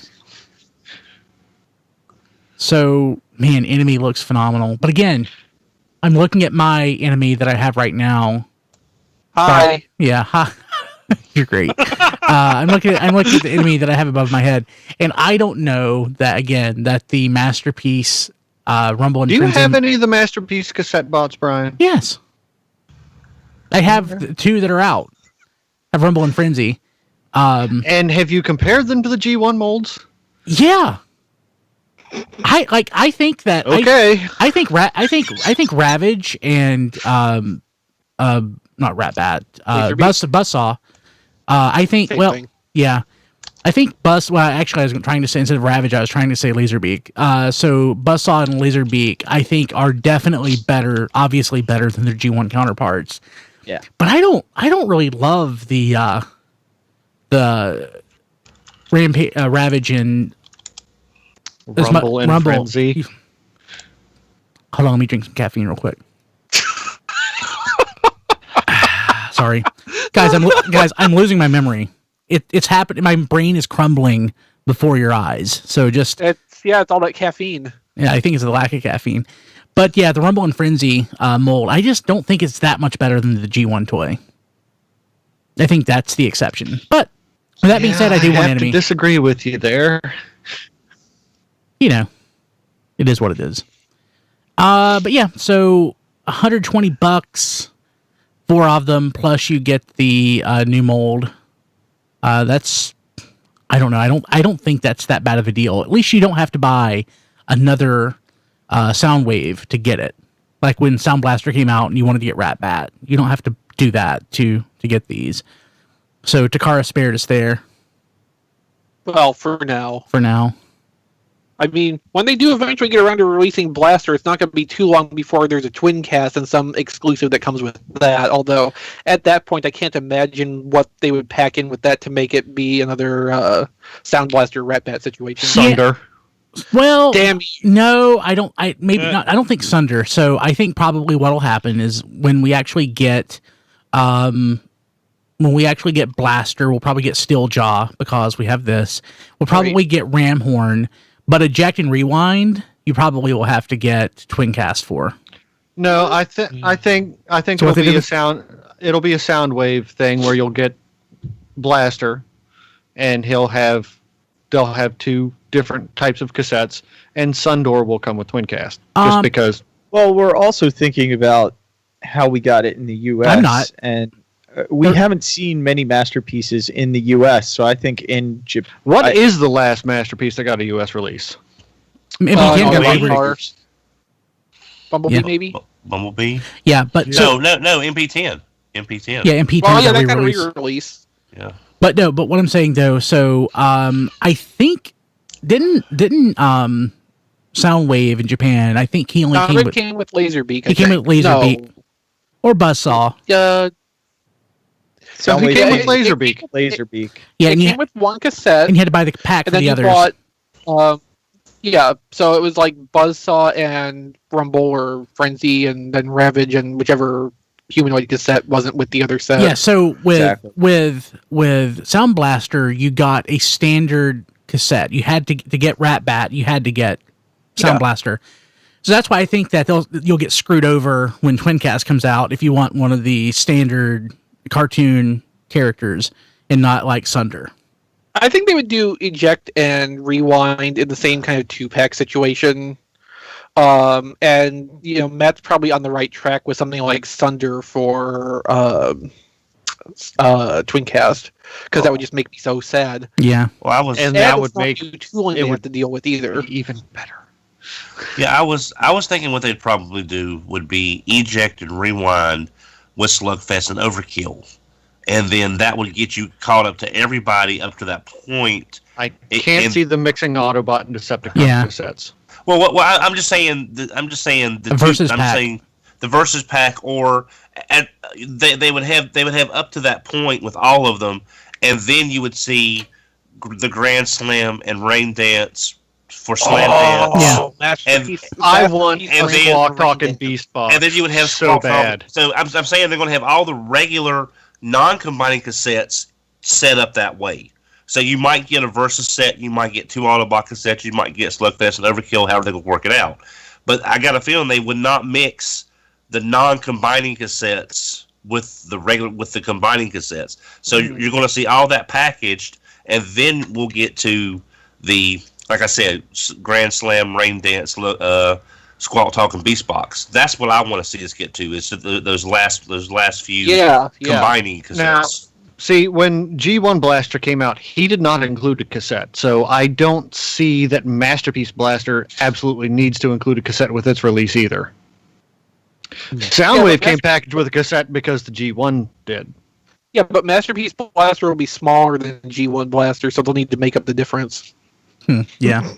So, man, Enemy looks phenomenal. But again, I'm looking at my Enemy that I have right now. Hi. Yeah, ha. You're great. I'm looking at the Enemy that I have above my head, and I don't know that the Masterpiece Rumble and Do you Frenzy. have any of the Masterpiece cassette bots, Brian? Yes, I have the 2 that are out. I have Rumble and Frenzy. And have you compared them to the G1 molds? Yeah. I think that Okay. I think Ravage and not Ratbat, Buzzsaw. I think Same well thing. yeah. I think actually I was trying to say, instead of Ravage, I was trying to say Laserbeak. So Buzzsaw and Laserbeak, I think, are definitely better, obviously better than their G1 counterparts. Yeah. But I don't really love the Ravage and Rumble and Frenzy. Hold on, let me drink some caffeine real quick. Sorry, guys. I'm losing my memory. It's happening. My brain is crumbling before your eyes. So just It's all that caffeine. yeah, I think it's the lack of caffeine. But yeah, the Rumble and Frenzy mold, I just don't think it's that much better than the G1 toy. I think that's the exception. But with that being said, I do want have Enemy. to disagree with you there. You know, it is what it is. But yeah, so $120, 4 of them, plus you get the new mold. That's, I don't know. I don't think that's that bad of a deal. At least you don't have to buy another Soundwave to get it. Like when Sound Blaster came out and you wanted to get Ratbat, you don't have to do that to get these. So Takara spared us there Well, for now. for now. I mean, when they do eventually get around to releasing Blaster, it's not going to be too long before there's a twin cast and some exclusive that comes with that. Although, at that point, I can't imagine what they would pack in with that to make it be another Sound Blaster Ratbat situation. Sunder. Well, Damn you. no, I don't. Maybe not. I don't think Sunder. So I think probably what'll happen is when we actually get, Blaster, we'll probably get Steeljaw because we have this. We'll probably get Ramhorn, but Eject and Rewind, you probably will have to get Twin Cast for. No, I think So it'll what they be do- a sound. It'll be a Soundwave thing where you'll get Blaster, and they'll have 2 different types of cassettes, and Sundor will come with Twincast just because. Well, we're also thinking about how we got it in the U.S. I'm not. And we haven't seen many masterpieces in the U.S. So I think in Japan. What is the last masterpiece that got a U.S. release? Maybe Bumblebee, Yeah. maybe? Bumblebee? yeah, but No, MP10. MP10. yeah, MP10 Well, yeah, got that got a re-released. re-release. Yeah. But what I'm saying though, so I think didn't Soundwave in Japan, I think he only Came with Laserbeak. He came with Laserbeak. Or Buzzsaw. So he Soundwave- came with it- Laserbeak. Laserbeak. Yeah, It and came with one cassette, you had to buy the pack and for then the you others. bought, so it was like Buzzsaw and Rumble or Frenzy, and then Ravage, and whichever humanoid cassette wasn't with the other set. Yeah, so Exactly. with Sound Blaster, you got a standard cassette. You had to get Ratbat, you had to get Sound Yeah. Blaster. So that's why I think that you'll get screwed over when Twincast comes out if you want one of the standard cartoon characters and not like Sunder. I think they would do eject and rewind in the same kind of 2-pack situation. And Matt's probably on the right track with something like Sunder for Twincast, because that would just make me so sad. Yeah. Well, And that would make you tooling they have to deal with either. even better. Yeah, I was thinking what they'd probably do would be eject and rewind with Slugfest and Overkill, and then that would get you caught up to everybody up to that point. I can't see them mixing Autobot and Decepticon cassettes. Well, I'm just saying. I'm just saying the Versus I'm pack. saying the versus pack, or they would have up to that point with all of them, and then you would see the Grand Slam and Rain Dance for Slam Dance. Masterpiece. I want Masterpiece a and then- Squawk Talking Beast Box. And then you would have so Squawk bad. Talk. So I'm saying they're going to have all the regular non-combining cassettes set up that way. So you might get a Versus set, you might get 2 Autobot cassettes, you might get Slugfest and Overkill, however they will work it out. But I got a feeling they would not mix the non-combining cassettes with the combining cassettes. So you're going to see all that packaged, and then we'll get to the, like I said, Grand Slam, Rain Dance, Squawk Talk, and Beast Box. That's what I want to see us get to. Is those last few combining cassettes. Now, see, when G1 Blaster came out, he did not include a cassette, so I don't see that Masterpiece Blaster absolutely needs to include a cassette with its release either. Soundwave came packaged with a cassette because the G1 did. Yeah, but Masterpiece Blaster will be smaller than G1 Blaster, so they'll need to make up the difference. Yeah.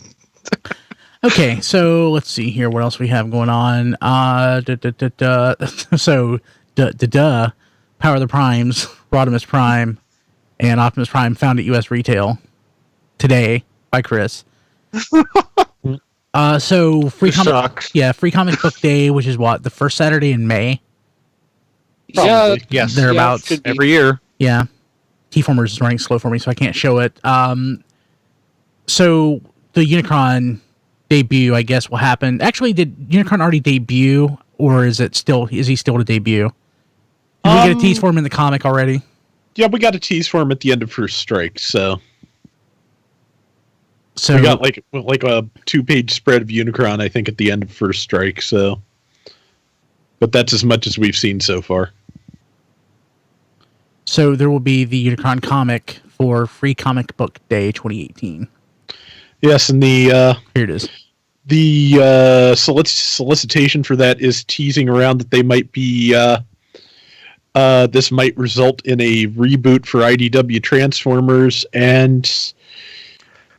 Okay, so let's see here. What else we have going on? So, Power of the Primes, Rodimus Prime, and Optimus Prime found at U.S. retail today by Chris. So free Free Comic Book Day, which is what, the first Saturday in May? Yeah, Yes. Thereabouts. should be. Every year. Yeah. TFormers is running slow for me, so I can't show it. So the Unicron debut, I guess, will happen. Actually, did Unicron already debut, or is he still to debut? Did we get a tease for him in the comic already? Yeah, we got a tease for him at the end of First Strike, so So we got like a 2-page spread of Unicron, I think, at the end of First Strike. So, but that's as much as we've seen so far. So there will be the Unicron comic for Free Comic Book Day 2018. Yes, and Here it is. the solicitation for that is teasing around that they might be. This might result in a reboot for IDW Transformers, and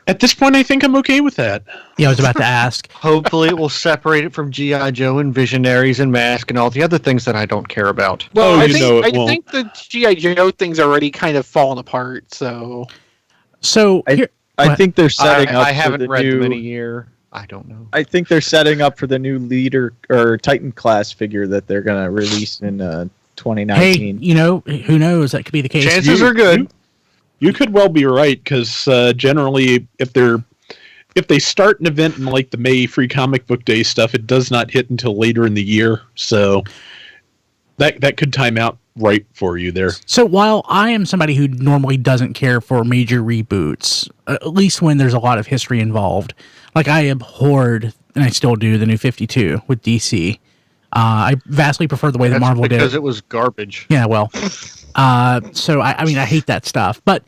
at this point, I think I'm okay with that. Yeah, I was about to ask. Hopefully it will separate it from G.I. Joe and Visionaries and Mask and all the other things that I don't care about. Well, Oh, I you know it won't. think the G.I. Joe thing's already kind of fallen apart, so... So here, I think they're setting up I for haven't the read them in a new. year. I don't know. I think they're setting up for the new leader or Titan class figure that they're gonna release in hey, 2019. who knows? That could be the case. Chances are good. You could well be right, because generally, if they start an event in like the May Free Comic Book Day stuff, it does not hit until later in the year. So that could time out right for you there. So while I am somebody who normally doesn't care for major reboots, at least when there's a lot of history involved, like I abhorred, and I still do, the New 52 with DC. I vastly prefer the way that That's Marvel did because it. it was garbage. Yeah, well, so I mean, I hate that stuff. But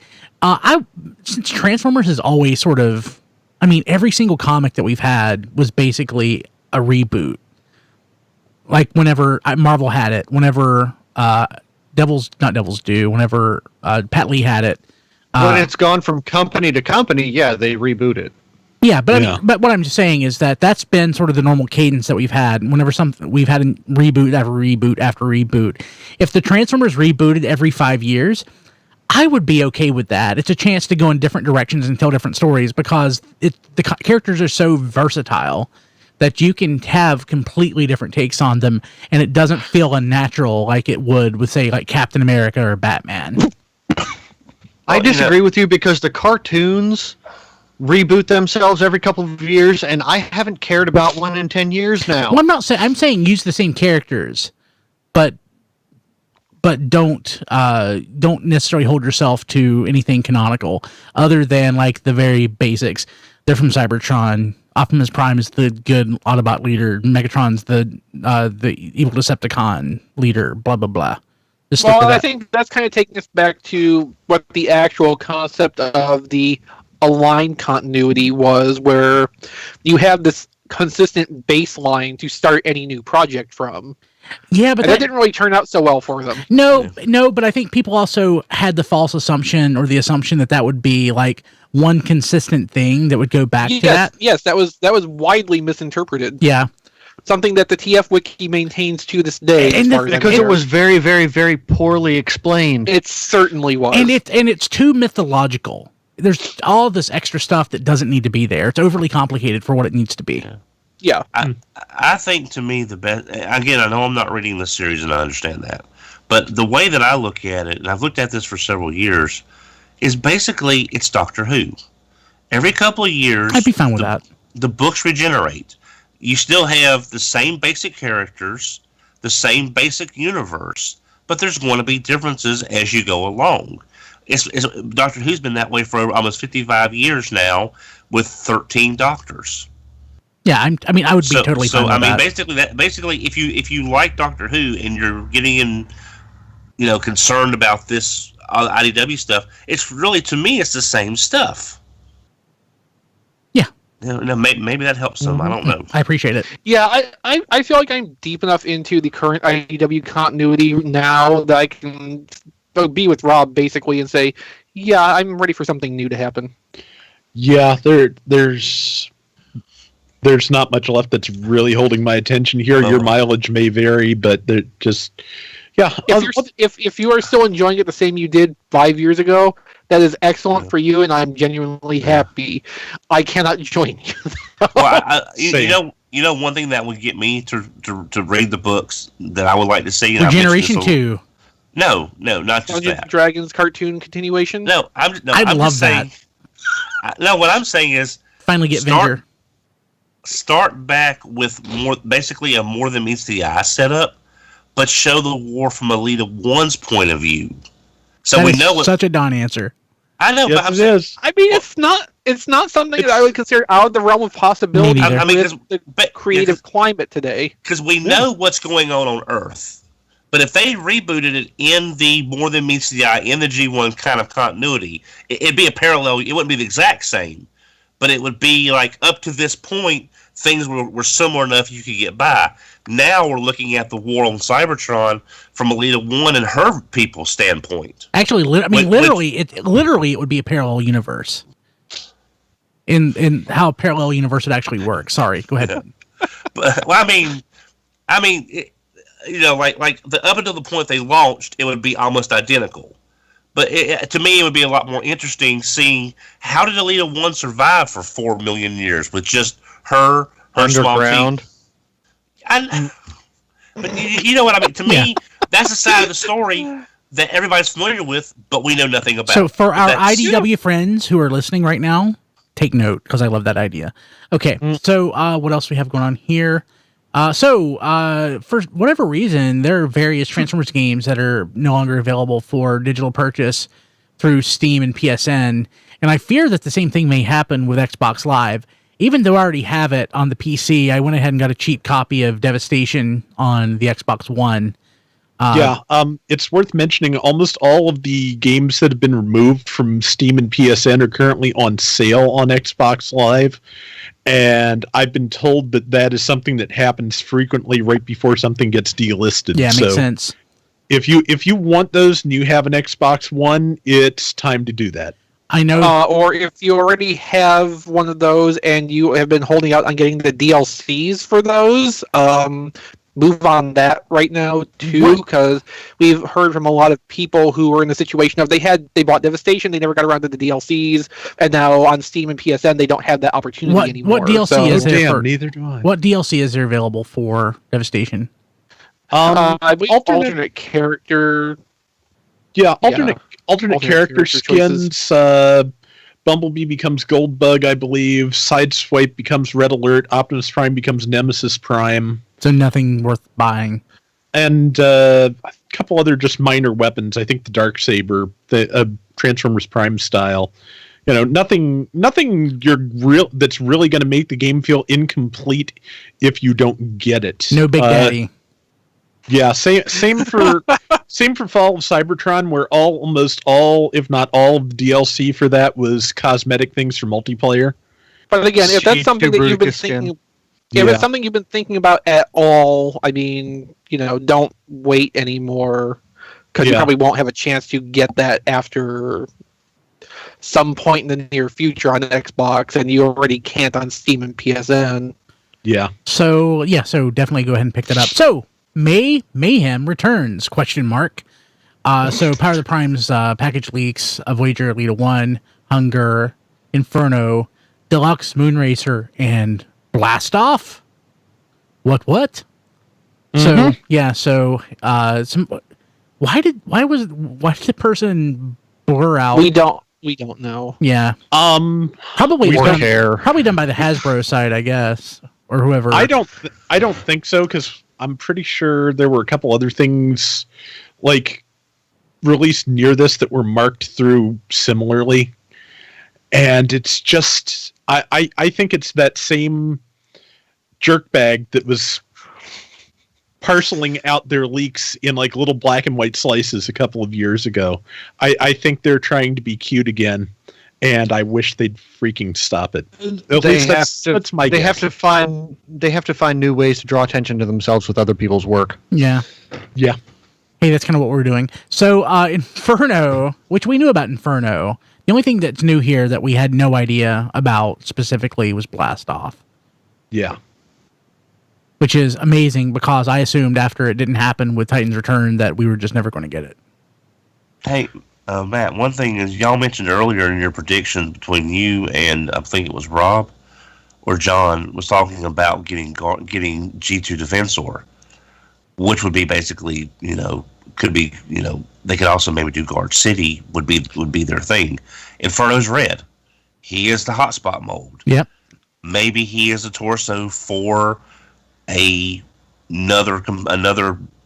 since Transformers is always sort of, I mean, every single comic that we've had was basically a reboot. Like whenever Marvel had it, whenever whenever Pat Lee had it. When it's gone from company to company, yeah, they reboot it. Yeah, but Yeah. I mean, but what I'm just saying is that that's been sort of the normal cadence that we've had. Whenever we've had a reboot after reboot after reboot. If the Transformers rebooted every 5 years, I would be okay with that. It's a chance to go in different directions and tell different stories because the characters are so versatile that you can have completely different takes on them, and it doesn't feel unnatural like it would with, say, like Captain America or Batman. I disagree with you because the cartoons reboot themselves every couple of years, and I haven't cared about one in 10 years now. Well, I'm not saying I'm saying use the same characters, but but don't necessarily hold yourself to anything canonical other than like the very basics. They're from Cybertron. Optimus Prime is the good Autobot leader. Megatron's the evil Decepticon leader. Blah blah blah. Well, I think that's kind of taking us back to what the actual concept of the aligned continuity was, where you have this consistent baseline to start any new project from. Yeah, but that didn't really turn out so well for them. No, but I think people also had the false assumption or the assumption that would be like one consistent thing that would go back to that. Yes, that was widely misinterpreted. Yeah. Something that the TF Wiki maintains to this day. Because it was very, very, very poorly explained. It certainly was. And it's too mythological. There's all this extra stuff that doesn't need to be there. It's overly complicated for what it needs to be. Yeah. I think to me the best, again, I know I'm not reading the series and I understand that, but the way that I look at it, and I've looked at this for several years, is basically it's Doctor Who. Every couple of years, I'd be fine with that. The books regenerate. You still have the same basic characters, the same basic universe, but there's going to be differences as you go along. Doctor Who's been that way for almost 55 years now, with 13 Doctors. Yeah, I would be totally fine with that. Basically, if you like Doctor Who and you're getting in, concerned about this IDW stuff, it's really, to me, it's the same stuff. Maybe that helps some. I don't know. I appreciate it. Yeah, I feel like I'm deep enough into the current IDW continuity now that I can be with Rob basically and say, yeah, I'm ready for something new to happen. Yeah, there's not much left that's really holding my attention here. Your mileage may vary, but they're just If you are still enjoying it the same you did 5 years ago, that is excellent for you, and I'm genuinely happy. I cannot join you. Well, one thing that would get me to read the books that I would like to see. Generation 2. No, not just Dungeons that. and Dragons cartoon continuation. No, I'd love that. What I'm saying is finally get Venger. Start back with basically a more than meets the eye setup, but show the war from Elita 1's point of view. So we know such a Don answer. I know, yes, but it is. I mean, it's not something that I would consider out of the realm of possibility. I mean, the creative climate today, because we know what's going on Earth. But if they rebooted it in the more than meets the eye, in the G1 kind of continuity, it'd be a parallel. It wouldn't be the exact same, but it would be like up to this point, things were similar enough you could get by. Now we're looking at the war on Cybertron from Elita 1 and her people's standpoint. Actually, literally, it would be a parallel universe. In how a parallel universe would actually work. Sorry, go ahead. But, well, I mean. Like the up until the point they launched, it would be almost identical. But to me, it would be a lot more interesting seeing how did Elita 1 survive for 4 million years with just her underground. But you know what I mean? To me, that's the side of the story that everybody's familiar with, but we know nothing about. So for our IDW friends who are listening right now, take note because I love that idea. Okay, so what else do we have going on here? For whatever reason, there are various Transformers games that are no longer available for digital purchase through Steam and PSN, and I fear that the same thing may happen with Xbox Live. Even though I already have it on the PC, I went ahead and got a cheap copy of Devastation on the Xbox One. It's worth mentioning almost all of the games that have been removed from Steam and PSN are currently on sale on Xbox Live. And I've been told that is something that happens frequently right before something gets delisted. Yeah, makes sense. If you want those and you have an Xbox One, it's time to do that. I know. Or if you already have one of those and you have been holding out on getting the DLCs for those, move on that right now too, because we've heard from a lot of people who were in the situation of they bought Devastation, they never got around to the DLCs, and now on Steam and PSN they don't have that opportunity anymore. What DLC is there? Neither do I. What DLC is there available for Devastation? I believe alternate character. Yeah, alternate character skins. Bumblebee becomes Goldbug, I believe. Sideswipe becomes Red Alert. Optimus Prime becomes Nemesis Prime. So nothing worth buying. and a couple other just minor weapons. I think the Darksaber, the Transformers Prime style. Nothing that's really going to make the game feel incomplete if you don't get it. No Big Daddy. Yeah, same for Fall of Cybertron, where almost all, if not all, of the DLC for that was cosmetic things for multiplayer. But again, if that's something that you've been thinking, if it's something you've been thinking about at all, I mean, don't wait anymore, because you probably won't have a chance to get that after some point in the near future on Xbox, and you already can't on Steam and PSN. Yeah. So definitely go ahead and pick that up. So Mayhem returns ? So Power of the Primes package leaks: Voyager, Elita 1, Hunger, Inferno, Deluxe, Moonracer, and Blast Off. What? Mm-hmm. So why did the person blur out? We don't know. Yeah. Probably done by the Hasbro side, I guess, or whoever. I don't think so, because I'm pretty sure there were a couple other things like released near this that were marked through similarly, and it's just I think it's that same jerkbag that was parceling out their leaks in like little black and white slices a couple of years ago. I think they're trying to be cute again, and I wish they'd freaking stop it. At least that's my guess. They have to find new ways to draw attention to themselves with other people's work. Yeah. Hey, that's kind of what we're doing. So Inferno, which we knew about Inferno, the only thing that's new here that we had no idea about specifically was Blast Off. Yeah. Which is amazing, because I assumed after it didn't happen with Titan's Return that we were just never going to get it. Hey, Matt, one thing is y'all mentioned earlier in your prediction between you and I think it was Rob or John was talking about getting G2 Defensor, which would be basically, could be, they could also maybe do Guard City would be their thing. Inferno's red. He is the hotspot mold. Yep. Maybe he is a torso for another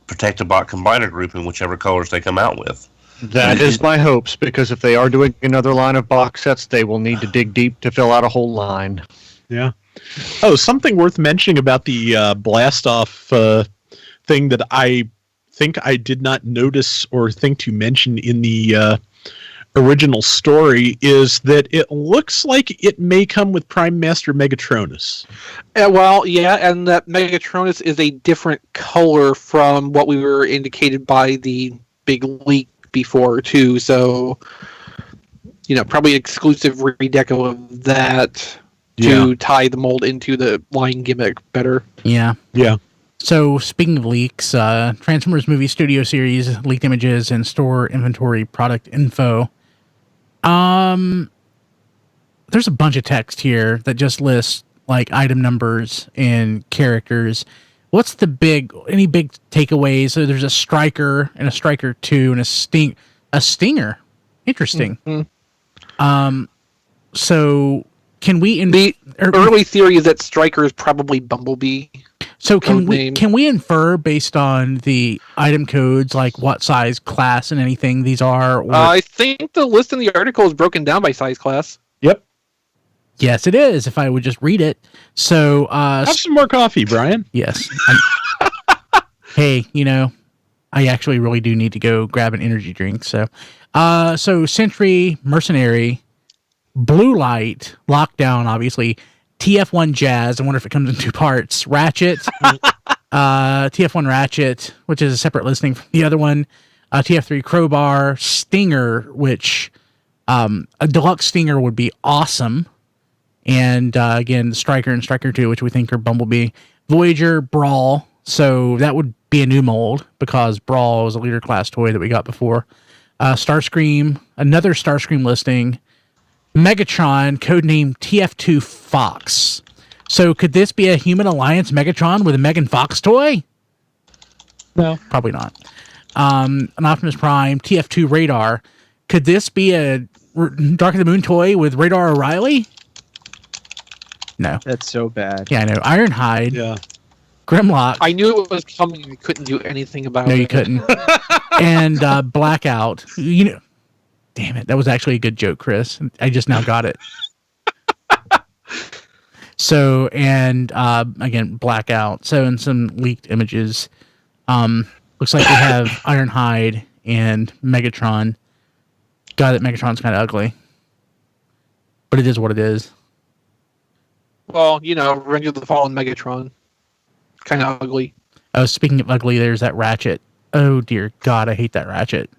protected bot combiner group in whichever colors they come out with. That is my hopes, because if they are doing another line of box sets, they will need to dig deep to fill out a whole line. Yeah. Oh, something worth mentioning about the Blast Off thing that I think I did not notice or think to mention in the original story is that it looks like it may come with Prime Master Megatronus. Well, yeah, and that Megatronus is a different color from what we were indicated by the big leak before, too. So, probably exclusive redeco of that to tie the mold into the line gimmick better. Yeah. Yeah. So, speaking of leaks, Transformers Movie Studio Series, leaked images and store inventory product info. There's a bunch of text here that just lists like item numbers and characters. What's any big takeaways? So there's a Striker and a Striker 2 and a Stinger. Interesting. Mm-hmm. So can we the early theory is that Striker is probably Bumblebee. So can we infer based on the item codes, like what size, class, and anything these are? Or... I think the list in the article is broken down by size class. Yep. Yes, it is. If I would just read it. So have some more coffee, Brian. Yes. Hey, I actually really do need to go grab an energy drink. So Sentry, Mercenary, Blue Light, Lockdown, obviously. TF1 Jazz, I wonder if it comes in two parts. Ratchet, TF1 Ratchet, which is a separate listing from the other one. TF3 Crowbar, Stinger, which a deluxe Stinger would be awesome. And again, Striker and Striker 2, which we think are Bumblebee. Voyager, Brawl, so that would be a new mold because Brawl was a leader class toy that we got before. Starscream, another Starscream listing. Megatron, codename TF2 Fox. So could this be a Human Alliance Megatron with a Megan Fox toy? No, probably not. An Optimus Prime, TF2 Radar. Could this be a Dark of the Moon toy with Radar O'Reilly? No. That's so bad. Yeah, I know. Ironhide. Yeah. Grimlock. I knew it was coming. I couldn't do anything about it. No, you couldn't. And Blackout. You know, damn it, that was actually a good joke, Chris. I just now got it. So, and again, Blackout. So, in some leaked images, looks like we have Ironhide and Megatron. God, that Megatron's kind of ugly, but it is what it is. Well, you know, Revenge of the Fallen Megatron. Kind of ugly. Oh, speaking of ugly, there's that Ratchet. Oh, dear God, I hate that Ratchet.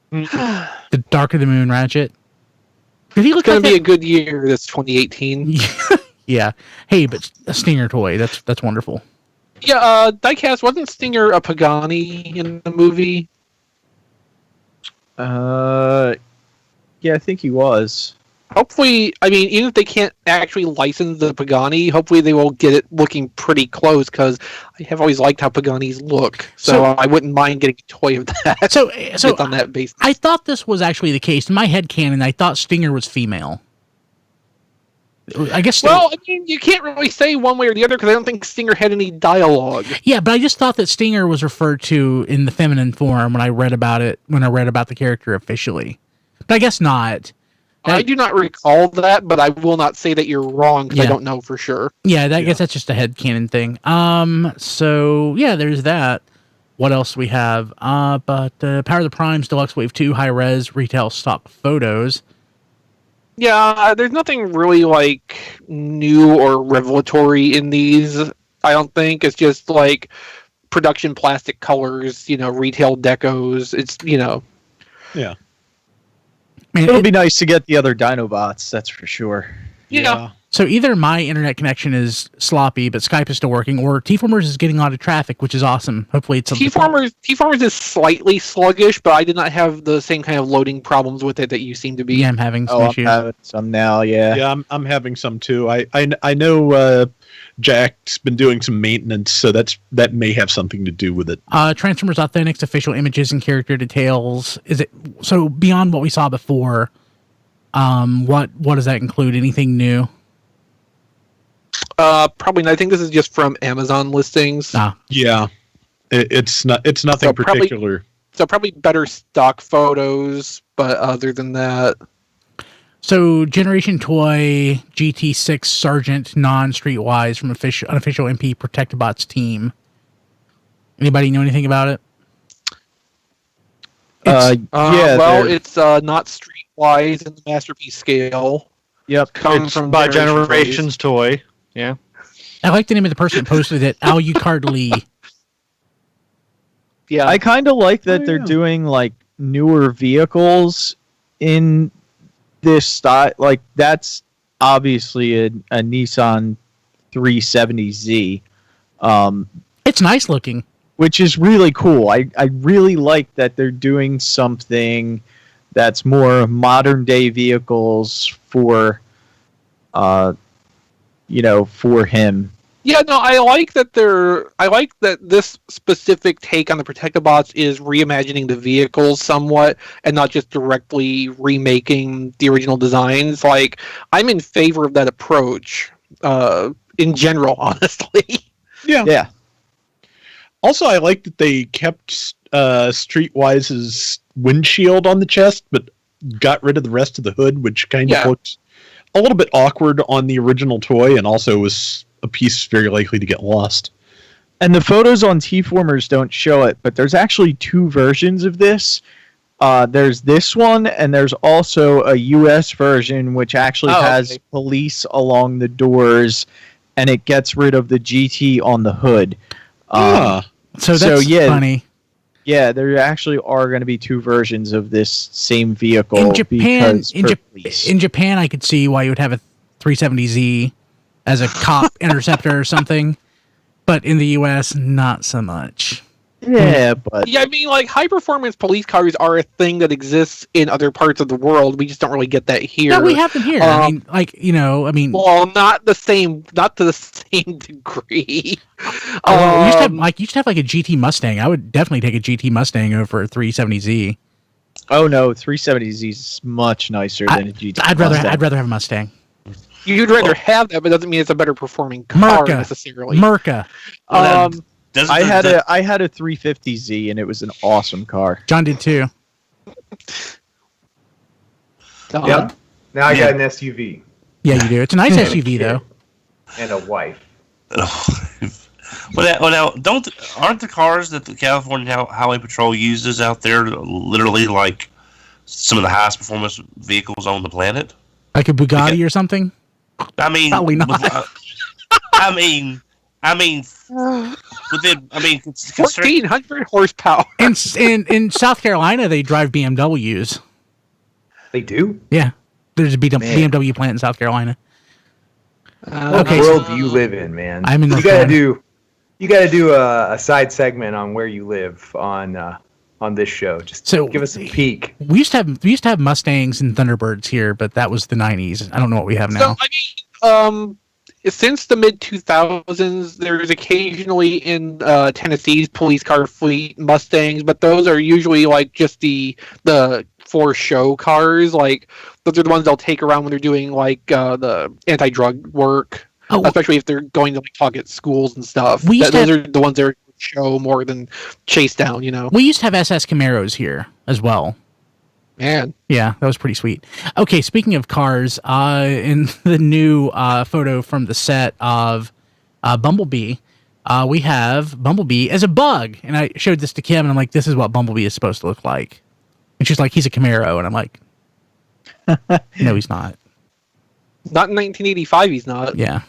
The Dark of the Moon Ratchet. Did he look It's going like to be a good year, this 2018. Yeah. Hey, but a Stinger toy. That's wonderful. Yeah, Diecast, wasn't Stinger a Pagani in the movie? Yeah, I think he was. Hopefully, I mean, even if they can't actually license the Pagani, hopefully they will get it looking pretty close, because I have always liked how Paganis look. So I wouldn't mind getting a toy of that. So on that basis. I thought this was actually the case. In my head canon, I thought Stinger was female. I guess. Well, I mean, you can't really say one way or the other, because I don't think Stinger had any dialogue. Yeah, but I just thought that Stinger was referred to in the feminine form when I read about it, when I read about the character officially. But I guess not. I do not recall that, but I will not say that you're wrong, because I don't know for sure. Yeah, I guess that's just a headcanon thing. So, yeah, there's that. What else do we have? Power of the Primes Deluxe Wave 2 high-res retail stock photos. Yeah, there's nothing really, like, new or revelatory in these, I don't think. It's just, like, production plastic colors, you know, retail decos. It's, you know. Yeah. Man, It'll be nice to get the other Dinobots, that's for sure. Yeah. So either my internet connection is sloppy, but Skype is still working, or TFormers is getting a lot of traffic, which is awesome. Hopefully it's something. TFormers is slightly sluggish, but I did not have the same kind of loading problems with it that you seem to be. Yeah, I'm having some issues. I'm having some now, yeah. Yeah, I'm having some too. I know Jack's been doing some maintenance, so that may have something to do with it. Transformers Authentics official images and character details. Is it so beyond what we saw before? What does that include? Anything new? Probably not. I think this is just from Amazon listings. Yeah, it's nothing So particular. Probably better stock photos, but other than that. So, Generation Toy GT6 Sergeant non-Streetwise from unofficial MP Protectobots team. Anybody know anything about it? It's not Streetwise in the Masterpiece scale. Yep. Comes It's from by Generations Toy. Yeah. I like the name of the person that posted it, Alucard Lee. Yeah. I kind of like that they're doing, like, newer vehicles in this style. Like, that's obviously a Nissan 370Z. It's nice looking. Which is really cool. I really like that they're doing something that's more modern day vehicles for for him. Yeah, no, I like that this specific take on the Protectobots is reimagining the vehicles somewhat and not just directly remaking the original designs. Like, I'm in favor of that approach in general, honestly. Yeah. Also, I like that they kept Streetwise's windshield on the chest, but got rid of the rest of the hood, which kind of looked a little bit awkward on the original toy, and also was a piece very likely to get lost. And the photos on TFormers don't show it, but there's actually two versions of this. There's this one, and there's also a US version, which actually has police along the doors, and it gets rid of the GT on the hood. So that's funny. Yeah, there actually are going to be two versions of this same vehicle. In Japan, I could see why you would have a 370Z as a cop interceptor or something, but in the US, not so much. Yeah, but I mean, like, high performance police cars are a thing that exists in other parts of the world. We just don't really get that here. No, we have them here. well, not to the same degree. You used to have like a GT Mustang. I would definitely take a GT Mustang over a 370Z. Oh no, 370Z is much nicer than a GT. I'd rather have a Mustang. You'd rather have that, but it doesn't mean it's a better performing car necessarily. Merca. I had a 350Z, and it was an awesome car. John did too. Yep. Now I got an SUV. Yeah, you do. It's a nice SUV though. And a wife. Well, now, aren't the cars that the California Highway Patrol uses out there literally like some of the highest performance vehicles on the planet? Like a Bugatti or something? I mean, probably not. Within 1,400 horsepower. In South Carolina, they drive BMWs. They do? Yeah, there's a BMW plant in South Carolina. What world do you live in, man? I'm in North Carolina. You got to do a side segment on where you live on this show. Just give us a peek. We used to have Mustangs and Thunderbirds here, but that was the 90s. I don't know what we have now. So, I mean, since the mid 2000s, there's occasionally in Tennessee's police car fleet Mustangs, but those are usually like just the for show cars. Like those are the ones they'll take around when they're doing like the anti-drug work. Especially if they're going to like talk at schools and stuff. Those are the ones that are show more than chase down, you know. We used to have SS Camaros here as well. Man. Yeah, that was pretty sweet. Okay, speaking of cars, in the new photo from the set of Bumblebee, we have Bumblebee as a bug. And I showed this to Kim, and I'm like, this is what Bumblebee is supposed to look like. And she's like, he's a Camaro. And I'm like, no, he's not. Not in 1985, he's not. Yeah.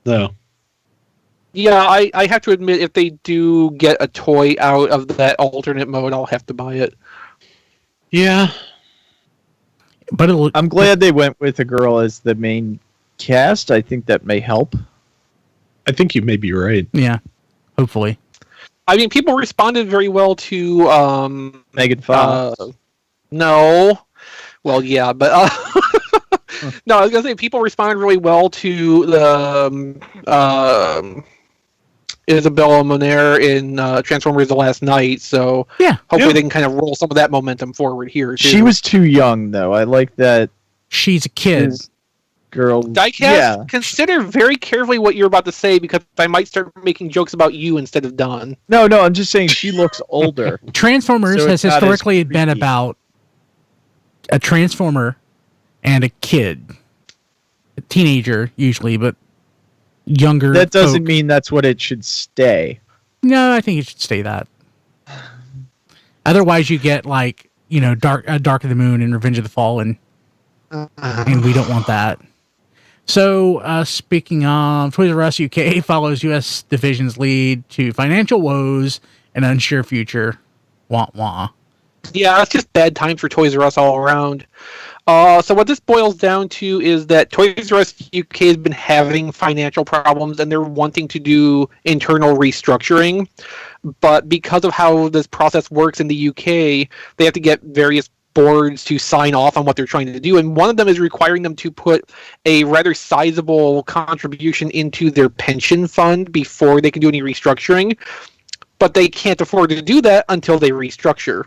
No. Yeah, I have to admit, if they do get a toy out of that alternate mode, I'll have to buy it. Yeah. But I'm glad they went with a girl as the main cast. I think that may help. I think you may be right. Yeah, hopefully. I mean, people responded very well to Megan Fox. No. Well, yeah, but no, I was gonna say people responded really well to the Isabella Moner in Transformers: The Last Night. So yeah, hopefully they can kind of roll some of that momentum forward here too. She was too young, though. I like that. She's a kid. Girl. Diecast, consider very carefully what you're about to say because I might start making jokes about you instead of Don. No, I'm just saying she looks older. Transformers has historically been about a Transformer and a kid. A teenager, usually, but younger. That doesn't mean that's what it should stay. No, I think it should stay that. Otherwise, you get, like, you know, Dark of the Moon and Revenge of the Fallen. And we don't want that. So, speaking of, Toys R Us UK follows U.S. division's lead to financial woes and unsure future. Wah wah. Yeah, it's just bad times for Toys R Us all around. So what this boils down to is that Toys R Us UK has been having financial problems and they're wanting to do internal restructuring. But because of how this process works in the UK, they have to get various boards to sign off on what they're trying to do, and one of them is requiring them to put a rather sizable contribution into their pension fund before they can do any restructuring, but they can't afford to do that until they restructure.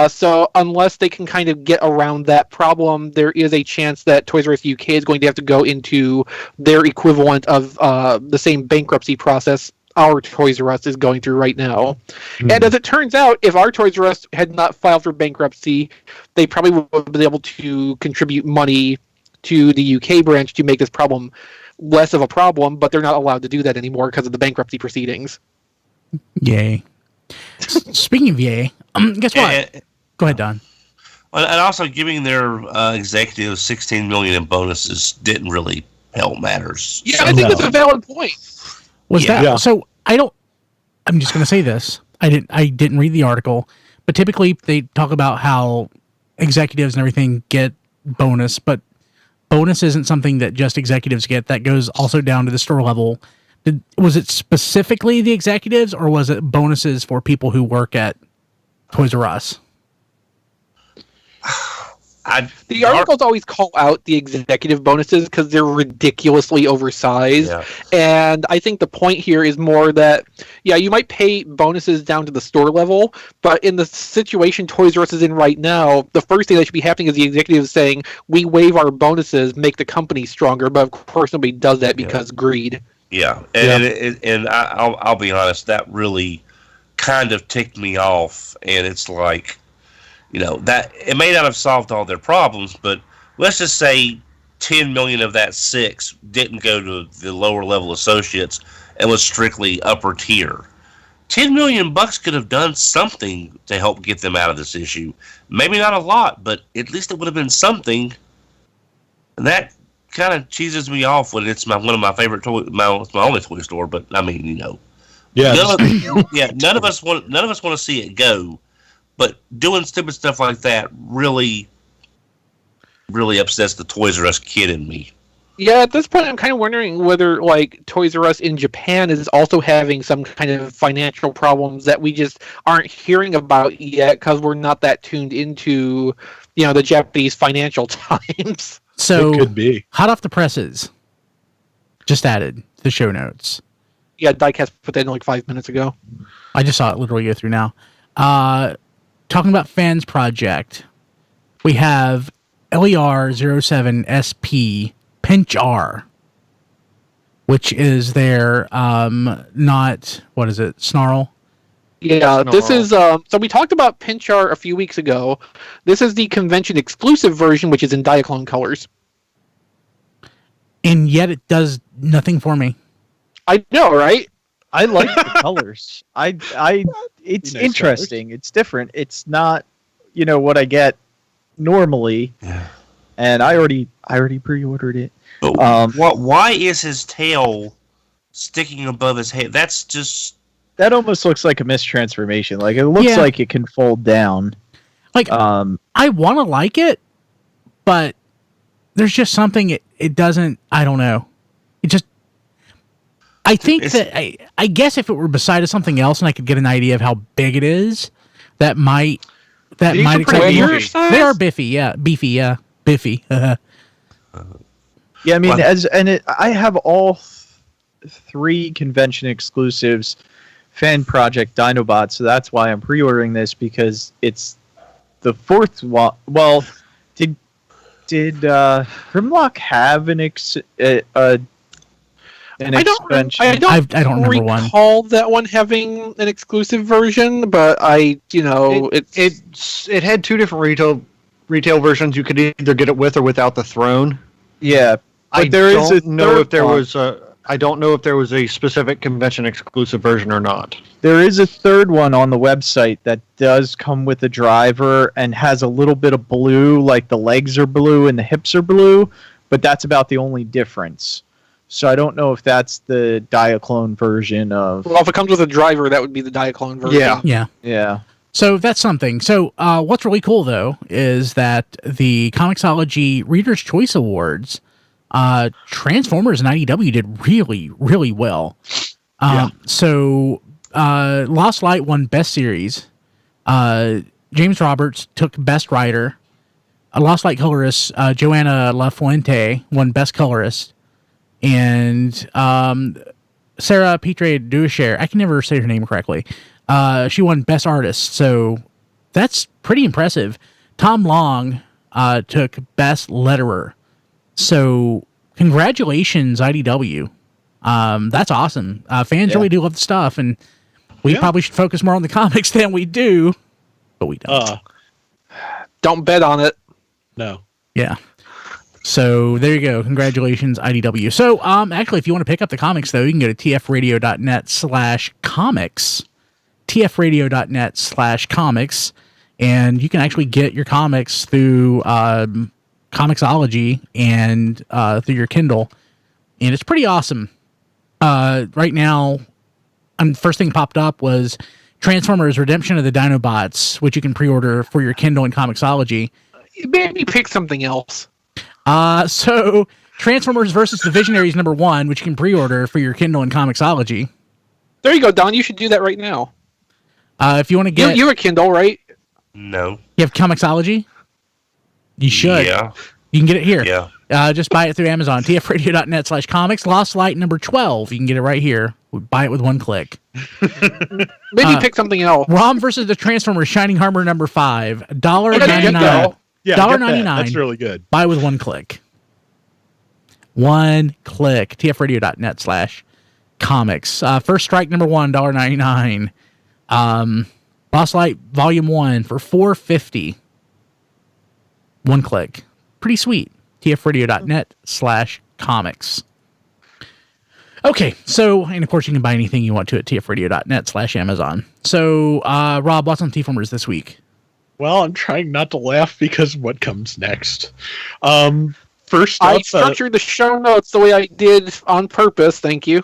So unless they can kind of get around that problem, there is a chance that Toys R Us UK is going to have to go into their equivalent of the same bankruptcy process our Toys R Us is going through right now. And as it turns out, if our Toys R Us had not filed for bankruptcy, they probably would have been able to contribute money to the UK branch to make this problem less of a problem, but they're not allowed to do that anymore because of the bankruptcy proceedings. Yay. Speaking of yay, guess what? Go ahead, Don. And also giving their executives $16 million in bonuses didn't really help matters. Yeah, I think that's a valid point. So I'm just going to say this. I didn't read the article, but typically they talk about how executives and everything get bonus, but bonus isn't something that just executives get. That goes also down to the store level. Was it specifically the executives, or was it bonuses for people who work at Toys R Us? The articles always call out the executive bonuses because they're ridiculously oversized. Yeah. And I think the point here is more that, yeah, you might pay bonuses down to the store level, but in the situation Toys R Us is in right now, the first thing that should be happening is the executives saying, we waive our bonuses, make the company stronger. But of course, nobody does that because greed. Yeah. And I'll be honest, that really kind of ticked me off. And it's like, that it may not have solved all their problems, but let's just say 10 million of that 6 didn't go to the lower level associates and was strictly upper tier. $10 million could have done something to help get them out of this issue. Maybe not a lot, but at least it would have been something. And that kind of cheeses me off when it's one of my favorite it's my only toy store. But I mean, Yeah. None of us want to see it go. But doing stupid stuff like that really, really upsets the Toys R Us kid in me. Yeah, at this point, I'm kind of wondering whether, Toys R Us in Japan is also having some kind of financial problems that we just aren't hearing about yet because we're not that tuned into, the Japanese financial times. So, it could be. Hot off the presses, just added the show notes. Yeah, Diecast put that in 5 minutes ago. I just saw it literally go through now. Talking about Fans Project, we have LER07SP Pinchar, which is their what is it, Snarl? Yeah, this is so we talked about Pinchar a few weeks ago. This is the convention exclusive version, which is in Diaclone colors. And yet it does nothing for me. I know, right? I like the colors. It's interesting. It's different. It's not, what I get normally. Yeah. And I already pre-ordered it. Why is his tail sticking above his head? That's just... That almost looks like a mistransformation. Like, it looks like it can fold down. Like, I want to like it, but there's just something it doesn't... I don't know. It just... I think I guess if it were beside something else and I could get an idea of how big it is, that might excite me. They are beefy, yeah. Biffy. Yeah, I mean, I have all 3 convention exclusives, Fan Project Dinobots, so that's why I'm pre-ordering this, because it's the 4th one. Well, did Grimlock have an I don't remember one. Recall that one having an exclusive version, but it had 2 different retail versions. You could either get it with or without the throne. Yeah, but I don't know if there was a specific convention exclusive version or not. There is a 3rd one on the website that does come with a driver and has a little bit of blue, like the legs are blue and the hips are blue, but that's about the only difference. So I don't know if that's the Diaclone version of... Well, if it comes with a driver, that would be the Diaclone version. Yeah. So that's something. So what's really cool, though, is that the ComiXology Reader's Choice Awards, Transformers and IDW did really, really well. So Lost Light won Best Series. James Roberts took Best Writer. Lost Light colorist Joanna LaFuente won Best Colorist. And Sarah Petre Ducher, I can never say her name correctly. She won Best Artist, so that's pretty impressive. Tom Long took Best Letterer. So congratulations, IDW. That's awesome. Fans really do love the stuff, and we probably should focus more on the comics than we do, but we don't. Don't bet on it. No. Yeah. So there you go. Congratulations, IDW. So actually, if you want to pick up the comics, though, you can go to tfradio.net/comics. tfradio.net/comics. And you can actually get your comics through ComiXology and through your Kindle. And it's pretty awesome. Right now, first thing popped up was Transformers Redemption of the Dinobots, which you can pre-order for your Kindle and ComiXology. Maybe pick something else. So Transformers versus the Visionaries #1, which you can pre-order for your Kindle and ComiXology. There you go, Don. You should do that right now. If you want to get... You're a Kindle, right? No. You have ComiXology? You should. Yeah. You can get it here. Yeah. Just buy it through Amazon. tfradio.net/comics. Lost Light number 12. You can get it right here. Buy it with one click. Maybe pick something else. Rom versus the Transformers Shining Armor number 5. $1.99. Yeah, $1.99. That's really good. Buy with one click. One click. tfradio.net/comics. First Strike number 1, $1.99. Lost Light Volume 1 for $4.50. One click. Pretty sweet. tfradio.net/comics. Okay, so, and of course you can buy anything you want to at tfradio.net/Amazon. So, Rob, what's on TFormers this week? Well, I'm trying not to laugh because what comes next? First up, I structured the show notes the way I did on purpose. Thank you.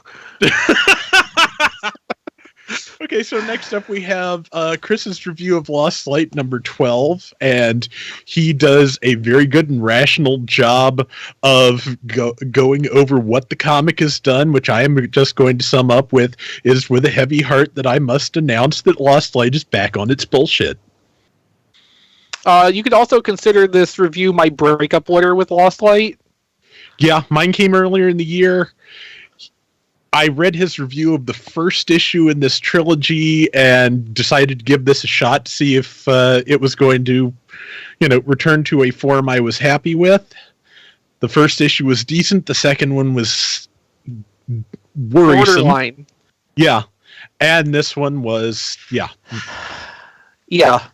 Okay, so next up we have Chris's review of Lost Light number 12, and he does a very good and rational job of going over what the comic has done, which I am just going to sum up with, is with a heavy heart that I must announce that Lost Light is back on its bullshit. You could also consider this review my breakup letter with Lost Light. Yeah, mine came earlier in the year. I read his review of the first issue in this trilogy and decided to give this a shot to see if it was going to, return to a form I was happy with. The first issue was decent. The second one was worrisome. Borderline. Yeah. And this one was, yeah. Yeah.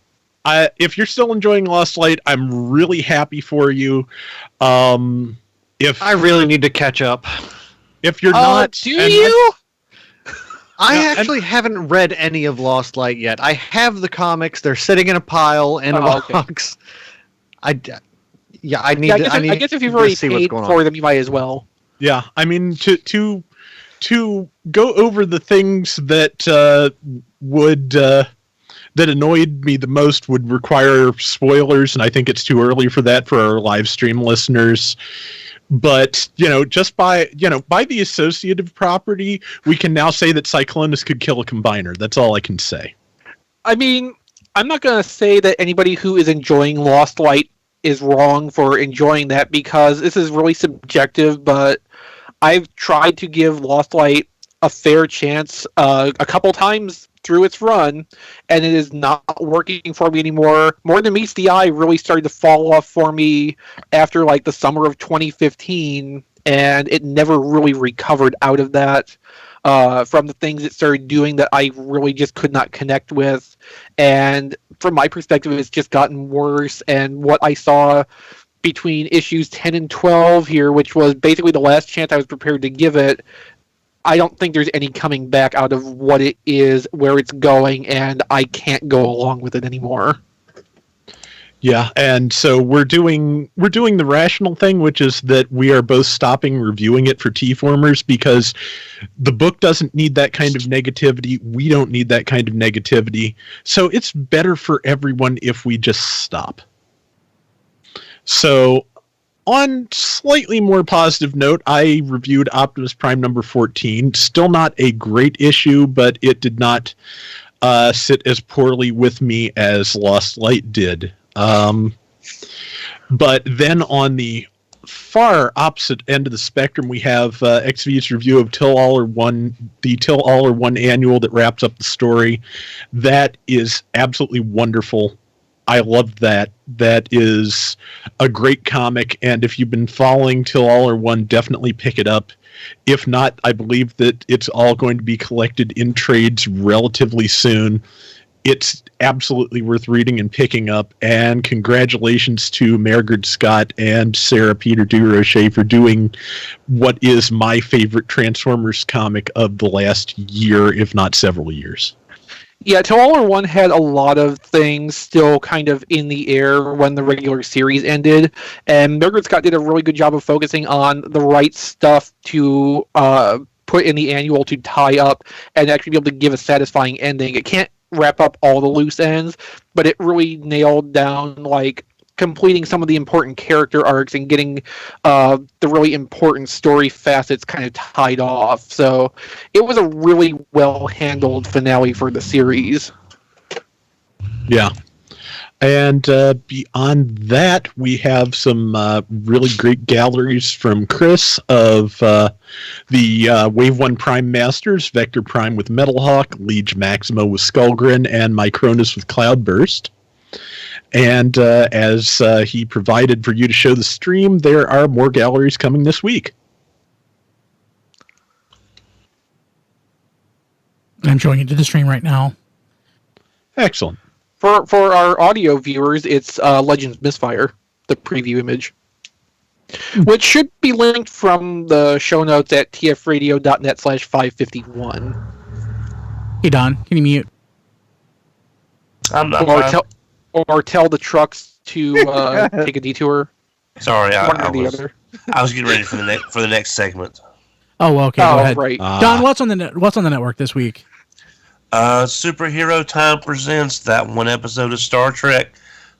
If you're still enjoying Lost Light, I'm really happy for you. If I really need to catch up. If you're not, do you? I actually haven't read any of Lost Light yet. I have the comics; they're sitting in a pile in a box. Okay. I need. I guess if you've already paid for them, you might as well. Yeah, I mean to go over the things that would that annoyed me the most would require spoilers, and I think it's too early for that for our live stream listeners. But, just by the associative property, we can now say that Cyclonus could kill a combiner. That's all I can say. I mean, I'm not going to say that anybody who is enjoying Lost Light is wrong for enjoying that, because this is really subjective, but I've tried to give Lost Light a fair chance a couple times through its run, and it is not working for me anymore. More Than Meets the Eye really started to fall off for me after the summer of 2015, and it never really recovered out of that from the things it started doing that I really just could not connect with. And from my perspective, it's just gotten worse, and what I saw between issues 10 and 12 here, which was basically the last chance I was prepared to give it, I don't think there's any coming back out of what it is, where it's going, and I can't go along with it anymore. Yeah, and so we're doing the rational thing, which is that we are both stopping reviewing it for TFormers, because the book doesn't need that kind of negativity. We don't need that kind of negativity. So it's better for everyone if we just stop. So, on slightly more positive note, I reviewed Optimus Prime number 14. Still not a great issue, but it did not sit as poorly with me as Lost Light did. But then on the far opposite end of the spectrum, we have XV's review of Till All Are One, the Till All Are One annual that wraps up the story. That is absolutely wonderful. I loved that. That is a great comic, and if you've been following Till All Are One, definitely pick it up. If not, I believe that it's all going to be collected in trades relatively soon. It's absolutely worth reading and picking up, and congratulations to Margaret Scott and Sarah Peter Durocher for doing what is my favorite Transformers comic of the last year, if not several years. Yeah, Till All Are One had a lot of things still kind of in the air when the regular series ended, and Margaret Scott did a really good job of focusing on the right stuff to put in the annual to tie up and actually be able to give a satisfying ending. It can't wrap up all the loose ends, but it really nailed down completing some of the important character arcs and getting the really important story facets kind of tied off. So it was a really well handled finale for the series. Yeah. And beyond that, we have some really great galleries from Chris of the Wave 1 Prime Masters, Vector Prime with Metalhawk, Liege Maximo with Skullgrin, and Micronus with Cloudburst. And as he provided for you to show the stream, there are more galleries coming this week. I'm showing it to the stream right now. Excellent. For our audio viewers, it's Legends Misfire, the preview image, which should be linked from the show notes at tfradio.net/551. Hey, Don, can you mute? I'm not. Or tell the trucks to take a detour. Sorry, I other. I was getting ready for the next segment. Oh, okay. Go ahead. Right. Don, what's on the network this week? Superhero Time presents that one episode of Star Trek.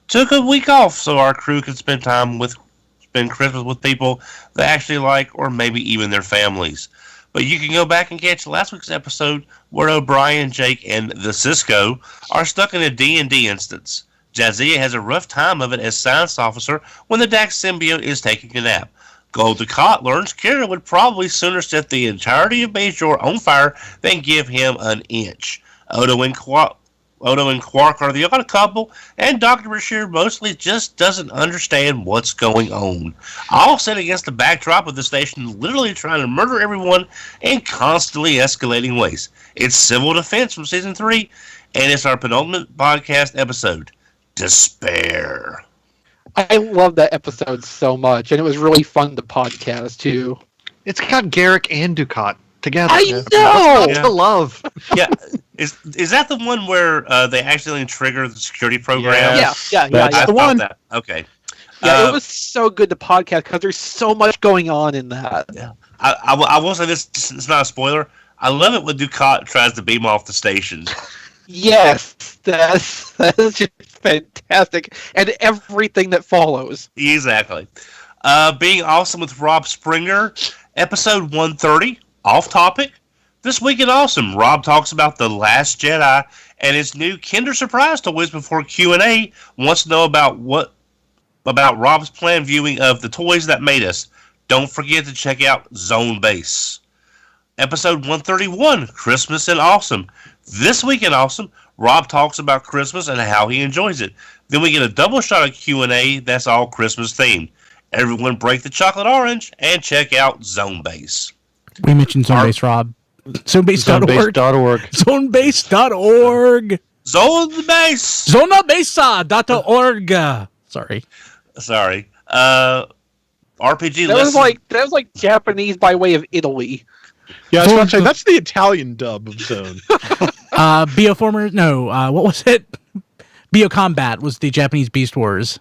Took a week off so our crew could spend Christmas with people they actually like, or maybe even their families. But you can go back and catch last week's episode where O'Brien, Jake, and the Cisco are stuck in a D&D instance. Jazia has a rough time of it as science officer when the Dax symbiote is taking a nap. Gold Ducat learns Kira would probably sooner set the entirety of Bajor on fire than give him an inch. Odo and Quark are the odd couple, and Dr. Bashir mostly just doesn't understand what's going on. All set against the backdrop of the station literally trying to murder everyone in constantly escalating ways. It's Civil Defense from Season 3, and it's our penultimate podcast episode, Despair. I love that episode so much, and it was really fun to podcast, too. It's got Garrick and Ducat together. I know! What's not to love? Yeah. Is that the one where they accidentally trigger the security program? Yeah. That's the one. That. Okay. Yeah, it was so good to podcast because there's so much going on in that. Yeah. I will say this, it's not a spoiler. I love it when Ducat tries to beam off the station. Yes, that is just fantastic. And everything that follows. Exactly. Being Awesome with Rob Springer, episode 130, off topic. This week in Awesome, Rob talks about The Last Jedi and his new Kinder Surprise toys before Q&A. Wants to know about Rob's planned viewing of The Toys That Made Us. Don't forget to check out Zone Base. Episode 131, Christmas and Awesome. This week in Awesome, Rob talks about Christmas and how he enjoys it. Then we get a double shot of Q&A that's all Christmas themed. Everyone break the chocolate orange and check out Zone Base. We mentioned Zone Base, Rob. Zonebase.org. Zonebase.org. Zonebase. Zonabesa.org. Sorry. RPG that was like Japanese by way of Italy. Yeah, I was going to say, that's the Italian dub of Zone. Bioformers? No, what was it? Biocombat was the Japanese Beast Wars.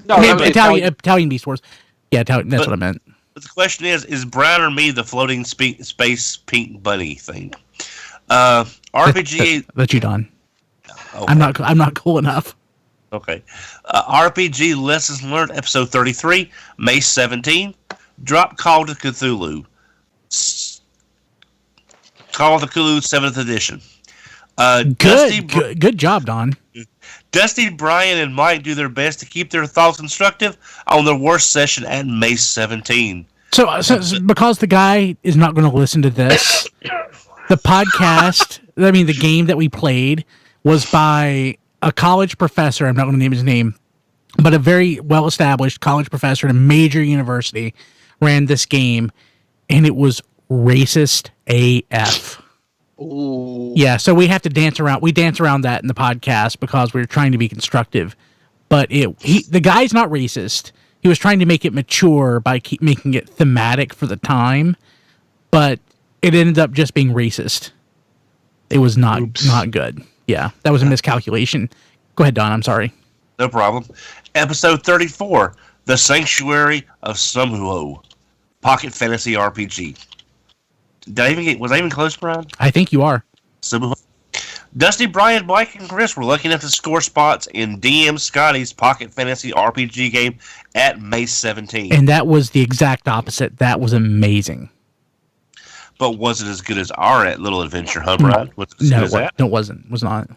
No, Italian Beast Wars. Yeah, that's what I meant. But the question is Brian or me the floating space pink bunny thing? RPG. That's you, Don. Okay. I'm not cool enough. Okay. RPG Lessons Learned, episode 33, May 17. Drop Call to Cthulhu. Call of Cthulhu 7th edition. Good job, Don. Dusty, Brian, and Mike do their best to keep their thoughts constructive on their worst session at May 17. So because the guy is not going to listen to this, the podcast, the game that we played was by a college professor. I'm not going to name his name, but a very well-established college professor at a major university ran this game, and it was racist AF. Ooh. Yeah, so we have to dance around. We dance around that in the podcast because we're trying to be constructive. But the guy's not racist. He was trying to make it mature by making it thematic for the time, but it ended up just being racist. It was not good. Yeah, that was a miscalculation. Go ahead, Don. I'm sorry. No problem. Episode 34, The Sanctuary of Sumhuo, Pocket Fantasy RPG. Was I even close, Brian? I think you are. Dusty, Brian, Mike, and Chris were lucky enough to score spots in DM Scotty's Pocket Fantasy RPG game at May 17. And that was the exact opposite. That was amazing. But was it as good as our Little Adventure, huh, Brian? No, it wasn't. Was not.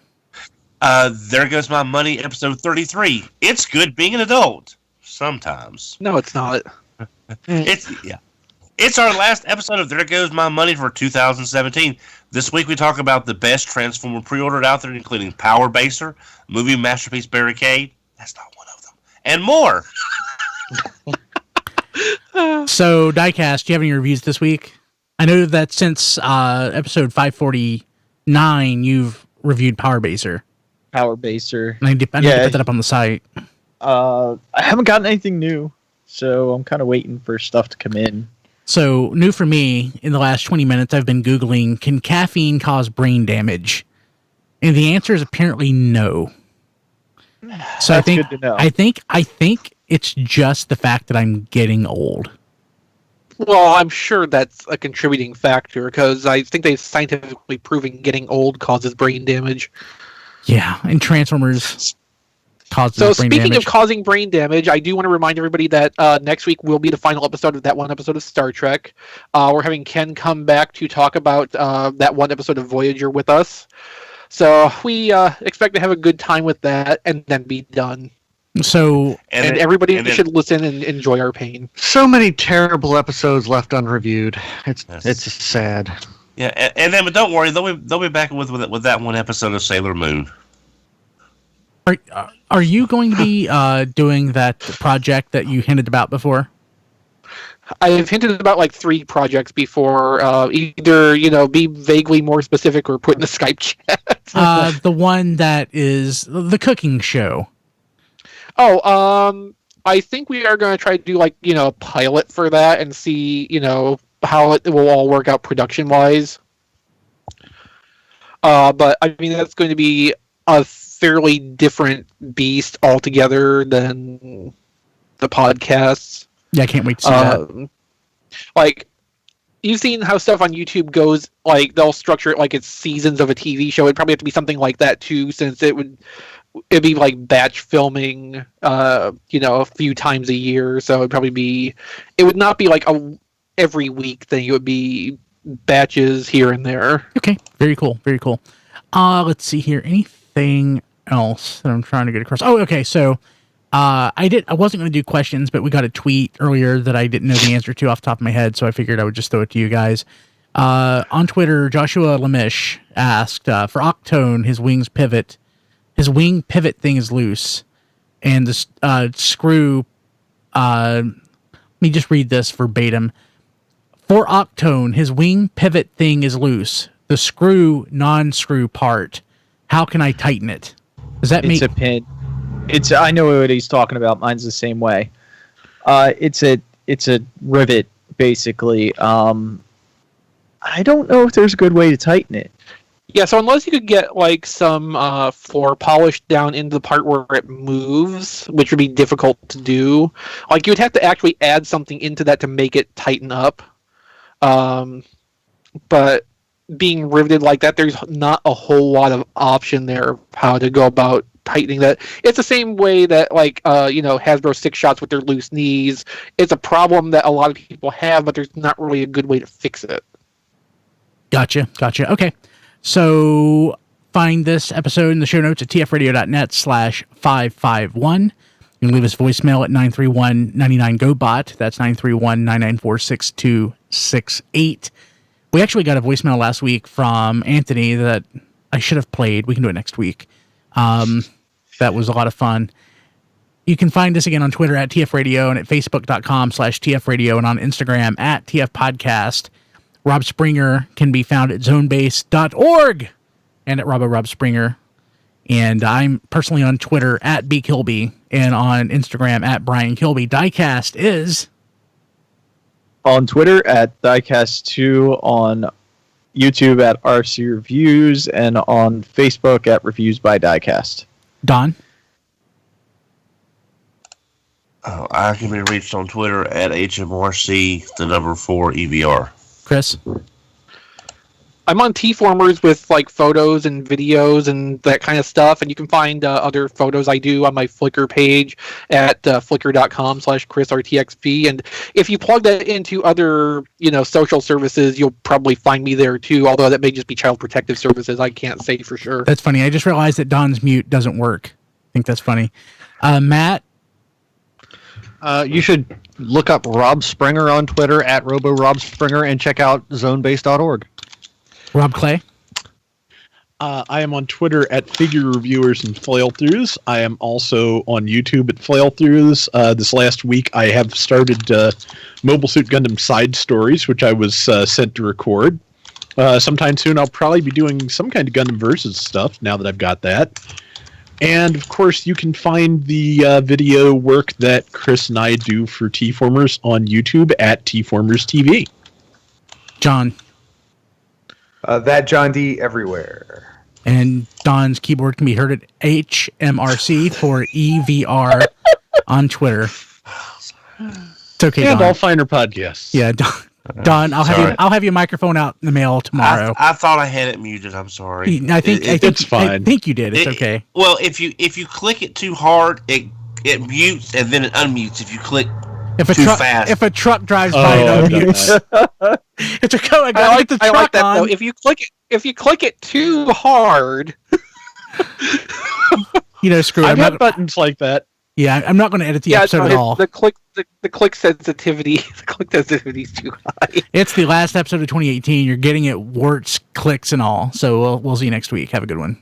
There Goes My Money, episode 33. It's good being an adult. Sometimes. No, it's not. It's our last episode of There Goes My Money for 2017. This week we talk about the best Transformer pre-ordered out there, including Power Baser, Movie Masterpiece Barricade. That's not one of them. And more. So, Diecast, do you have any reviews this week? I know that since episode 549, you've reviewed Power Baser. Power Baser. And I need to put that up on the site. I haven't gotten anything new, so I'm kind of waiting for stuff to come in. So, new for me, in the last 20 minutes, I've been Googling, can caffeine cause brain damage? And the answer is apparently no. So That's good to know. I think it's just the fact that I'm getting old. Well, I'm sure that's a contributing factor because I think they've scientifically proven getting old causes brain damage. Yeah, and Transformers causes brain damage. So speaking of causing brain damage, I do want to remind everybody that next week will be the final episode of that one episode of Star Trek. We're having Ken come back to talk about that one episode of Voyager with us. So we expect to have a good time with that and then be done. So and everybody should listen and enjoy our pain. So many terrible episodes left unreviewed. It's sad. Yeah, and then but don't worry, they'll be back with that one episode of Sailor Moon. Are you going to be doing that project that you hinted about before? I've hinted about like 3 projects before. Either be vaguely more specific or put in the Skype chat. The one that is the cooking show. Oh, I think we are going to try to do a pilot for that and see how it will all work out production wise. But I mean that's going to be a fairly different beast altogether than the podcasts. Yeah, I can't wait to see that. Like, you've seen how stuff on YouTube goes, they'll structure it like it's seasons of a TV show. It'd probably have to be something like that, too, since it'd be like batch filming, a few times a year. So it would not be like every week thing. It would be batches here and there. Okay, very cool, very cool. Let's see here. Anything else that I'm trying to get across? Oh, okay, so... I wasn't going to do questions, but we got a tweet earlier that I didn't know the answer to off the top of my head, so I figured I would just throw it to you guys. On Twitter, Joshua Lemish asked, for Octone, his wing pivot thing is loose, and the screw, let me just read this verbatim. For Octone, his wing pivot thing is loose. The screw, non-screw part. How can I tighten it? Does that make... It's a pin. I know what he's talking about. Mine's the same way. It's a rivet, basically. I don't know if there's a good way to tighten it. Yeah, so unless you could get some floor polish down into the part where it moves, which would be difficult to do, you would have to actually add something into that to make it tighten up. But being riveted like that, there's not a whole lot of option there of how to go about tightening that. It's the same way that Hasbro 6 shots with their loose knees. It's a problem that a lot of people have, but there's not really a good way to fix it. Gotcha. Okay. So find this episode in the show notes at tfradio.net/551. You can leave us voicemail at 931-99-GO-BOT. That's 931-994-6268. We actually got a voicemail last week from Anthony that I should have played. We can do it next week. That was a lot of fun. You can find us again on Twitter at TFRadio and at Facebook.com/TFRadio and on Instagram at TFPodcast. Rob Springer can be found at zonebase.org and at Rob Springer. And I'm personally on Twitter at BKilby and on Instagram at Brian Kilby. Diecast is on Twitter at Diecast2, on YouTube at RC Reviews, and on Facebook at Reviews by Diecast. Don? I can be reached on Twitter at HMRC, the number 4 EVR. Chris? I'm on TFormers with like photos and videos and that kind of stuff, and you can find other photos I do on my Flickr page at flickr.com/ChrisRTXP. And if you plug that into other, social services, you'll probably find me there too. Although that may just be Child Protective Services, I can't say for sure. That's funny. I just realized that Don's mute doesn't work. I think that's funny. Matt, you should look up Rob Springer on Twitter at RoboRobSpringer and check out zonebase.org. Rob Clay. I am on Twitter at Figure Reviewers and Flail-Throughs. I am also on YouTube at Flail-Throughs. This last week, I have started Mobile Suit Gundam Side Stories, which I was sent to record. Sometime soon, I'll probably be doing some kind of Gundam Versus stuff, now that I've got that. And, of course, you can find the video work that Chris and I do for TFormers on YouTube at TFormers TV. John. That John D everywhere. And Don's keyboard can be heard at HMRC for EVR on Twitter. It's okay, and Don. all finer podcasts. Yeah, Don. I'll have your microphone out in the mail tomorrow. I thought I had it muted. I'm sorry. I think it's fine. I think you did. It's okay. Well, if you click it too hard, it mutes and then it unmutes. If you click too fast. If a truck drives by, it unmutes. It's a go. I like that though. If you click it too hard, screw it. I've got buttons like that. Yeah, I'm not going to edit the episode at all. The click sensitivity, is too high. It's the last episode of 2018. You're getting it warts, clicks, and all. So we'll see you next week. Have a good one.